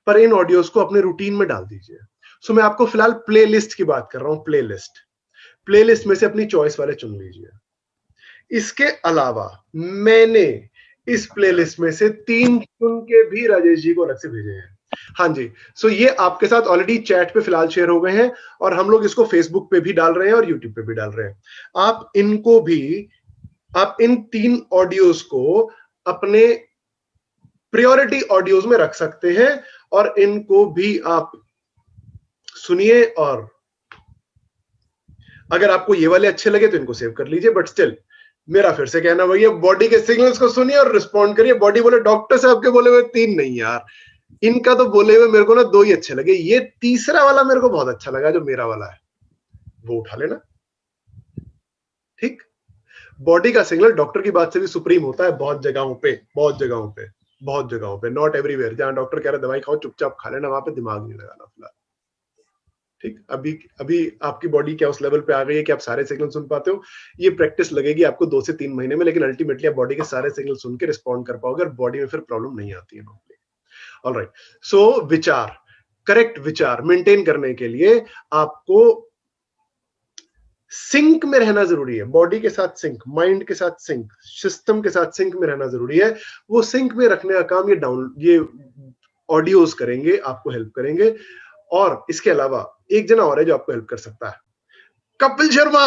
पर इन ऑडियोज को अपने रूटीन में डाल दीजिए। सो मैं आपको फिलहाल प्ले लिस्ट की बात कर रहा हूँ। प्ले लिस्ट में से अपनी चॉइस वाले चुन लीजिए। इसके अलावा मैंने इस प्लेलिस्ट में से 3 चुन के भी राजेश जी को अलग से भेजे हैं। हाँ जी, सो ये आपके साथ ऑलरेडी चैट पे फिलहाल शेयर हो गए हैं, और हम लोग इसको फेसबुक पे भी डाल रहे हैं और यूट्यूब पे भी डाल रहे हैं। आप इनको भी, आप इन 3 ऑडियोज को अपने प्रायोरिटी ऑडियोज में रख सकते हैं, और इनको भी आप सुनिए, और अगर आपको ये वाले अच्छे लगे तो इनको सेव कर लीजिए। बट स्टिल मेरा फिर से कहना वही है, बॉडी के सिग्नल्स को सुनिए और रिस्पॉन्ड करिए। बॉडी बोले डॉक्टर साहब के बोले हुए 3 नहीं यार, इनका तो बोले हुए मेरे को ना 2 ही अच्छे लगे, ये तीसरा वाला मेरे को बहुत अच्छा लगा जो मेरा वाला है, वो उठा लेना। ठीक, बॉडी का सिग्नल डॉक्टर की बात से भी सुप्रीम होता है बहुत जगहों पे, बहुत जगहों पे, नॉट एवरीवेयर। जहां डॉक्टर कह रहे दवाई खाओ चुपचाप खा लेना, वहां पे दिमाग नहीं लगाना फिलहाल। ठीक, अभी आपकी बॉडी क्या उस लेवल पे आ गई है कि आप सारे सिग्नल सुन पाते हो? ये प्रैक्टिस लगेगी आपको 2 से 3 महीने में, लेकिन अल्टीमेटली आप बॉडी के सारे सिग्नल सुन के रिस्पॉन्ड कर पाओगे और बॉडी में फिर प्रॉब्लम नहीं आती है नॉर्मली। ऑलराइट, सो विचार, करेक्ट विचार मेंटेन करने के लिए आपको सिंक में रहना जरूरी है, बॉडी के साथ सिंक, माइंड के साथ सिंक, सिस्टम के साथ सिंक में रहना जरूरी है। वो सिंक में रखने का काम ये ऑडियोज करेंगे, आपको हेल्प करेंगे। और इसके अलावा एक जना और है जो आपको हेल्प कर सकता है, कपिल शर्मा,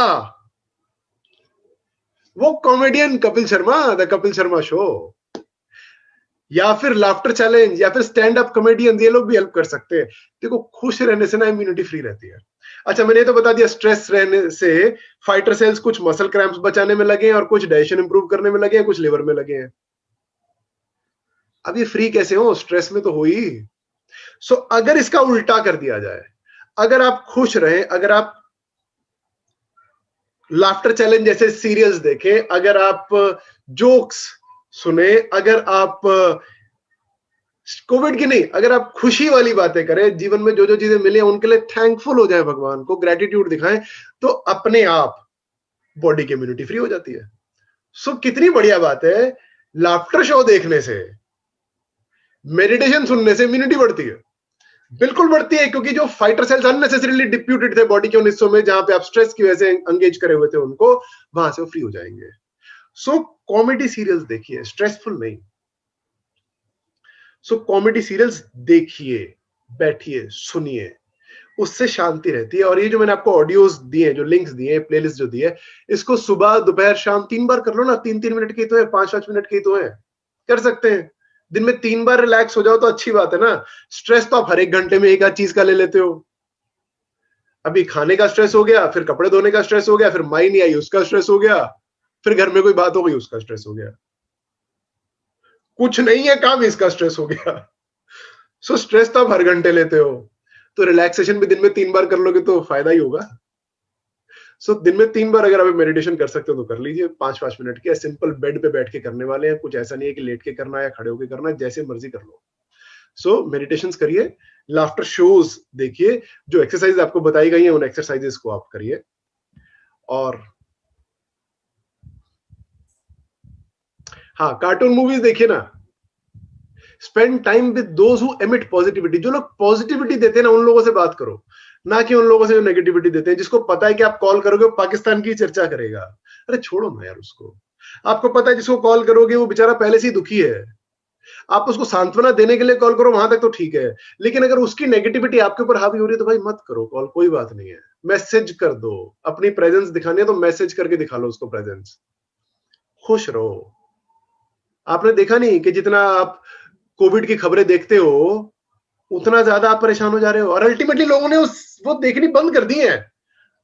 वो comedian Kapil Sharma, the Kapil Sharma show, या फिर लाफ्टर चैलेंज, या फिर स्टैंड अप कॉमेडियन, ये लोग भी हेल्प कर सकते हैं। देखो खुश रहने से ना इम्यूनिटी फ्री रहती है। अच्छा, मैंने तो बता दिया स्ट्रेस रहने से फाइटर सेल्स कुछ मसल क्रैम्प्स बचाने में लगे हैं, और कुछ डाइजेशन इंप्रूव करने में लगे हैं, कुछ लिवर में लगे हैं। अब ये फ्री कैसे हो? स्ट्रेस में तो हो ही। सो अगर इसका उल्टा कर दिया जाए, अगर आप खुश रहें, अगर आप लाफ्टर चैलेंज जैसे सीरियल्स देखें, अगर आप जोक्स सुने, अगर आप कोविड की नहीं, अगर आप खुशी वाली बातें करें, जीवन में जो जो चीजें मिली हैं उनके लिए थैंकफुल हो जाए, भगवान को ग्रेटिट्यूड दिखाएं, तो अपने आप बॉडी की इम्यूनिटी फ्री हो जाती है। सो कितनी बढ़िया बात है, लाफ्टर शो देखने से, मेडिटेशन सुनने से इम्यूनिटी बढ़ती है, बिल्कुल बढ़ती है, क्योंकि जो फाइटर सेल्स अननेसेसरीली डिप्यूटेड थे बॉडी के उन हिस्सों में जहां पे आप स्ट्रेस की वजह से एंगेज करे हुए थे, उनको वहां से फ्री हो जाएंगे। सो कॉमेडी सीरियल्स देखिए, स्ट्रेसफुल नहीं, सो कॉमेडी सीरियल्स देखिए, बैठिए, सुनिए, उससे शांति रहती है। और ये जो मैंने आपको ऑडियोज दिए, जो लिंक्स दिए, प्लेलिस्ट जो दी है, इसको सुबह दोपहर शाम 3 बार कर लो ना। 3-3 मिनट की तो है, 5-5 मिनट की तो है, कर सकते हैं। दिन में 3 बार रिलैक्स हो जाओ तो अच्छी बात है ना। स्ट्रेस तो आप हर 1 घंटे में एक आध चीज का ले लेते हो। अभी खाने का स्ट्रेस हो गया, फिर कपड़े धोने का स्ट्रेस हो गया, फिर माई नहीं आई उसका स्ट्रेस हो गया, फिर घर में कोई बात हो गई उसका स्ट्रेस हो गया, कुछ नहीं है काम, इसका स्ट्रेस हो गया। सो स्ट्रेस तो आप हर घंटे लेते हो, तो रिलैक्सेशन भी दिन में 3 बार कर लोगे तो फायदा ही होगा। सो दिन में 3 बार अगर आप मेडिटेशन कर सकते हो तो कर लीजिए, 5-5 मिनट के। सिंपल बेड पे बैठ के करने वाले हैं, कुछ ऐसा नहीं है कि लेट के करना है या खड़े होके करना है, जैसे मर्जी कर लो। सो मेडिटेशन करिए, लाफ्टर शोज देखिए, जो एक्सरसाइज आपको बताई गई है उन एक्सरसाइजेस को आप करिए। और हाँ, कार्टून मूवीज देखिए ना। Spend time with those who emit positivity. जो लोग पॉजिटिविटी देते हैं ना, उन लोगों से बात करो, ना कि उन लोगों से जो नेगेटिविटी देते हैं, जिसको पता है कि आप कॉल करोगे पाकिस्तान की चर्चा करेगा। अरे छोड़ो ना यार उसको। आपको पता है जिसको कॉल करोगे वो बेचारा पहले से ही दुखी है, आप उसको सांत्वना देने के लिए कॉल करो, वहां तक तो ठीक है। लेकिन अगर उसकी नेगेटिविटी आपके ऊपर हावी हो रही है तो भाई मत करो कॉल, कोई बात नहीं है। मैसेज कर दो, अपनी प्रेजेंस दिखानी है तो मैसेज करके दिखा लो उसको प्रेजेंस। खुश रहो। आपने देखा नहीं कि जितना आप कोविड की खबरें देखते हो उतना ज्यादा आप परेशान हो जा रहे हो, और अल्टीमेटली लोगों ने वो देखनी बंद कर दी है।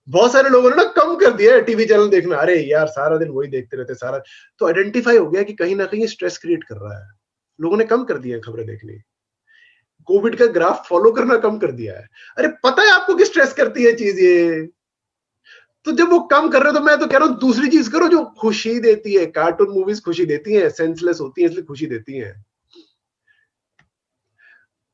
बहुत सारे लोगों ने ना कम कर दिया है टीवी चैनल देखना। अरे यार सारा दिन वही देखते रहते सारा, तो आइडेंटिफाई हो गया कि कहीं ना कहीं स्ट्रेस क्रिएट कर रहा है। लोगों ने कम कर दिया है खबरें देखनी, कोविड का ग्राफ फॉलो करना कम कर दिया है। अरे पता है आपको कि स्ट्रेस करती है चीज ये, तो जब वो कम कर रहे हो तो मैं तो कह रहा हूं दूसरी चीज करो जो खुशी देती है। कार्टून मूवीज खुशी देती हैं, सेंसलेस होती हैं इसलिए खुशी देती हैं।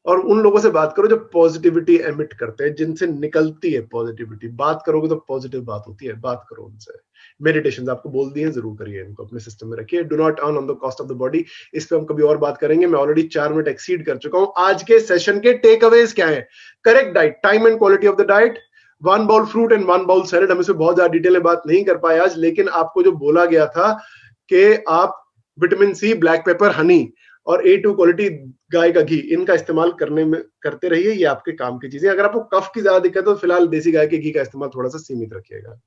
और उन लोगों से बात करो जो पॉजिटिविटी एमिट करते हैं, जिनसे निकलती है पॉजिटिविटी। बात करोगे तो पॉजिटिव बात होती है, बात करो उनसे। मेडिटेशन आपको बोल दिए हैं, जरूर करिए, इनको अपने सिस्टम में रखिए। Do not earn on the cost of the body, इस पे हम कभी और बात करेंगे। मैं ऑलरेडी 4 मिनट एक्सीड कर चुका हूं। आज के सेशन के टेक अवेज क्या है? Correct diet, time and quality of the diet, 1 bowl fruit and 1 bowl salad. हम इसमें बहुत ज्यादा डिटेल में बात नहीं कर पाए आज, लेकिन आपको जो बोला गया था कि आप vitamin C, black pepper, honey और A2 क्वालिटी गाय का घी, इनका इस्तेमाल करते रहिए। ये आपके काम की चीजें। अगर आपको कफ की ज्यादा दिक्कत है तो फिलहाल देसी गाय के घी का इस्तेमाल थोड़ा सा सीमित रखिएगा।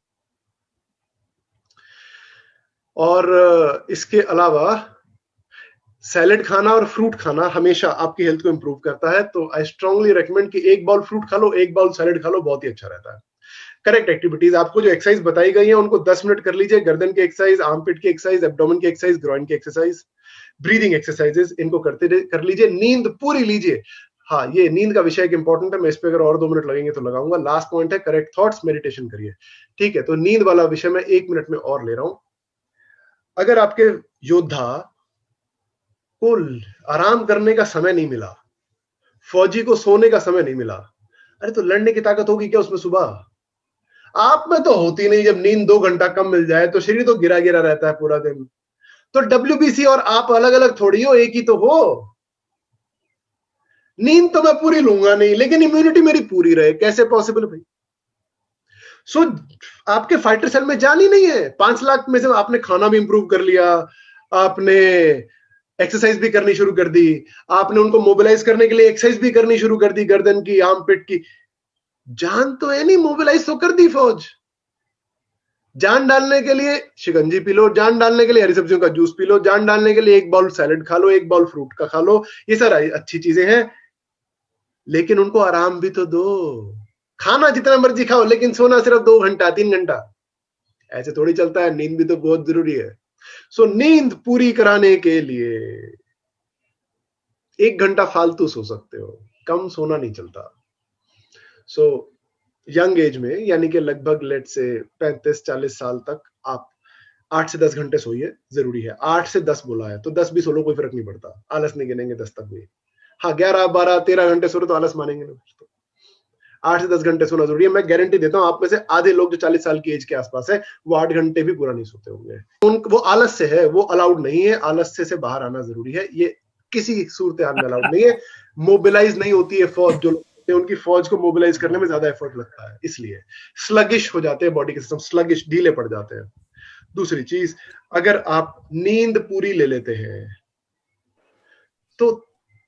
और इसके अलावा सैलेड खाना और फ्रूट खाना हमेशा आपकी हेल्थ को इंप्रूव करता है। तो आई स्ट्रांगली रेकमेंड कि 1 बाउल फ्रूट खा लो, 1 बाउल सैलेड खा लो, बहुत ही अच्छा रहता है। करेक्ट एक्टिविटीज, आपको जो एक्सरसाइज बताई गई है उनको 10 मिनट कर लीजिए। गर्दन की एक्सरसाइज, आर्मपिट की एक्सरसाइज, एब्डोमेन की एक्सरसाइज, ग्रॉइन की एक्सरसाइज, ब्रीदिंग एक्सरसाइजेस, इनको करते कर लीजिए। नींद पूरी लीजिए। हाँ, ये नींद का विषय एक इंपॉर्टेंट है, मैं इस पे अगर और 2 मिनट लगेंगे तो लगाऊंगा। लास्ट पॉइंट है करेक्ट थॉट्स, मेडिटेशन करिए। ठीक है, तो नींद वाला विषय मैं 1 मिनट में और ले रहा हूं। अगर आपके योद्धा को आराम करने का समय नहीं मिला, फौजी को सोने का समय नहीं मिला, अरे तो लड़ने की ताकत होगी क्या उसमें सुबह? आप में तो होती नहीं। जब नींद 2 घंटा कम मिल जाए तो शरीर तो गिरा गिरा रहता है पूरा दिन। तो WBC और आप अलग अलग थोड़ी हो, एक ही तो हो। नींद तो मैं पूरी लूंगा नहीं, लेकिन इम्यूनिटी मेरी पूरी रहे, कैसे पॉसिबल भाई? सो आपके फाइटर सेल में जान ही नहीं है। 5 लाख में से आपने खाना भी इंप्रूव कर लिया, आपने एक्सरसाइज भी करनी शुरू कर दी, आपने उनको मोबिलाइज करने के लिए एक्सरसाइज भी करनी शुरू कर दी, गर्दन की, आर्म पिट की। जान तो है नहीं, मोबिलाइज तो कर दी फौज। जान डालने के लिए शिकंजी पी लो, जान डालने के लिए हरी सब्जियों का जूस पी लो, जान डालने के लिए 1 बाउल सैलेड खा लो, 1 बाउल फ्रूट का खा लो। ये सारी अच्छी चीजें हैं, लेकिन उनको आराम भी तो दो। खाना जितना मर्जी खाओ, लेकिन सोना सिर्फ 2 घंटा 3 घंटा। ऐसे थोड़ी चलता है, नींद भी तो बहुत जरूरी है। सो नींद पूरी कराने के लिए 1 घंटा फालतू सो सकते हो, कम सोना नहीं चलता। सो यंग एज में, यानी कि लगभग लेट से 35-40 साल तक आप 8 से 10 घंटे सोइए, जरूरी है। 8 से 10 बोला है तो 10 भी सो लो, कोई फर्क नहीं पड़ता, आलस नहीं गिनेंगे 10 तक भी। हाँ, 11, 12, 13 घंटे सो रहे तो आलस मानेंगे ना। तो 8 से 10 घंटे सोना जरूरी है। मैं गारंटी देता हूं आप में से आधे लोग जो 40 साल की एज के आसपास है वो 8 घंटे भी पूरा नहीं सोते होंगे। वो आलस से है, वो अलाउड नहीं है। आलस से बाहर आना जरूरी है, ये किसी सूरत हाल में अलाउड नहीं है। मोबिलाइज नहीं होती है फौज, जो उनकी फौज को मोबिलाइज करने में ज्यादा एफर्ट लगता है, इसलिए स्लगिश हो जाते हैं, बॉडी के सिस्टम स्लगिश, ढीले पड़ जाते हैं। दूसरी चीज, अगर आप नींद पूरी ले लेते हैं तो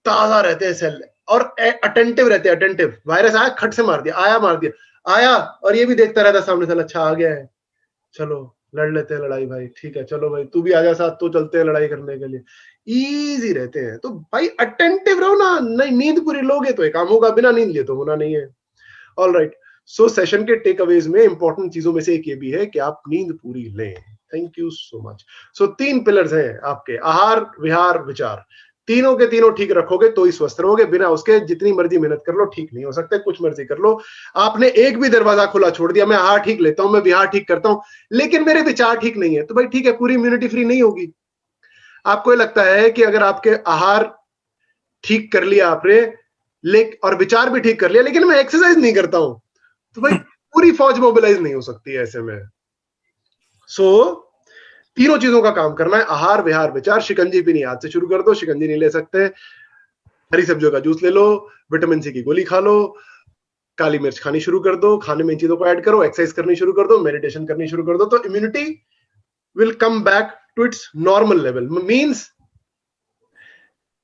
ताजा रहते हैं सेल, और अटेंटिव रहते हैं, अटेंटिव। वायरस आया, खट से मार दिया, आया मार दिया, आया, और ये भी देखता रहता सामने से, अच्छा आ गया है, चलो लड़ लेते हैं लड़ाई भाई, ठीक है चलो भाई तू भी आ जा साथ, तो चलते हैं लड़ाई करने के लिए। इजी रहते हैं। तो भाई अटेंटिव रहो ना, नहीं नींद पूरी लोगे तो ये काम होगा, बिना नींद लिए तो होना नहीं है। ऑल राइट, सो सेशन के टेक अवेज में इंपॉर्टेंट चीजों में से एक ये भी है कि आप नींद पूरी लें। Thank you so much. So 3 pillars हैं आपके, आहार विहार विचार, तीनों के तीनों ठीक रखोगे तो ही स्वस्थ रहोगे, बिना उसके जितनी मर्जी मेहनत कर लो ठीक नहीं हो सकते, कुछ मर्जी कर लो। आपने एक भी दरवाजा खुला छोड़ दिया, मैं आहार ठीक लेता हूं, मैं विहार ठीक करता हूं, लेकिन मेरे विचार ठीक नहीं है, तो भाई ठीक है, पूरी इम्यूनिटी फ्री नहीं होगी। आपको ये लगता है कि अगर आपके आहार ठीक कर लिया आपने, और विचार भी ठीक कर लिया, लेकिन मैं एक्सरसाइज नहीं करता हूं, तो भाई पूरी फौज मोबिलाइज नहीं हो सकती है ऐसे में। सो तीनों चीजों का काम करना है, आहार विहार विचार। शिकंजी पीनी आज से शुरू कर दो, शिकंजी नहीं ले सकते, हरी सब्जियों का जूस ले लो, विटामिन सी की गोली खा लो, काली मिर्च खानी शुरू कर दो, खाने में इन चीजों को ऐड करो, एक्सरसाइज करनी शुरू कर दो, मेडिटेशन करनी शुरू कर दो, तो immunity will come back to its normal level, means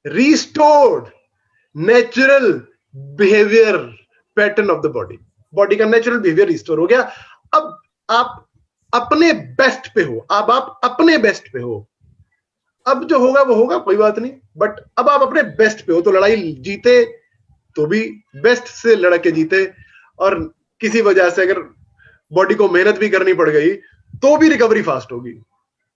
restored natural behaviour pattern of the body. Body का नेचुरल बिहेवियर रिस्टोर हो गया। अब आप अपने बेस्ट पे हो, अब आप अपने बेस्ट पे हो, अब जो होगा वो होगा, कोई बात नहीं, बट अब आप अपने बेस्ट पे हो, तो लड़ाई जीते तो भी बेस्ट से लड़ के जीते, और किसी वजह से अगर बॉडी को मेहनत भी करनी पड़ गई तो भी रिकवरी फास्ट होगी।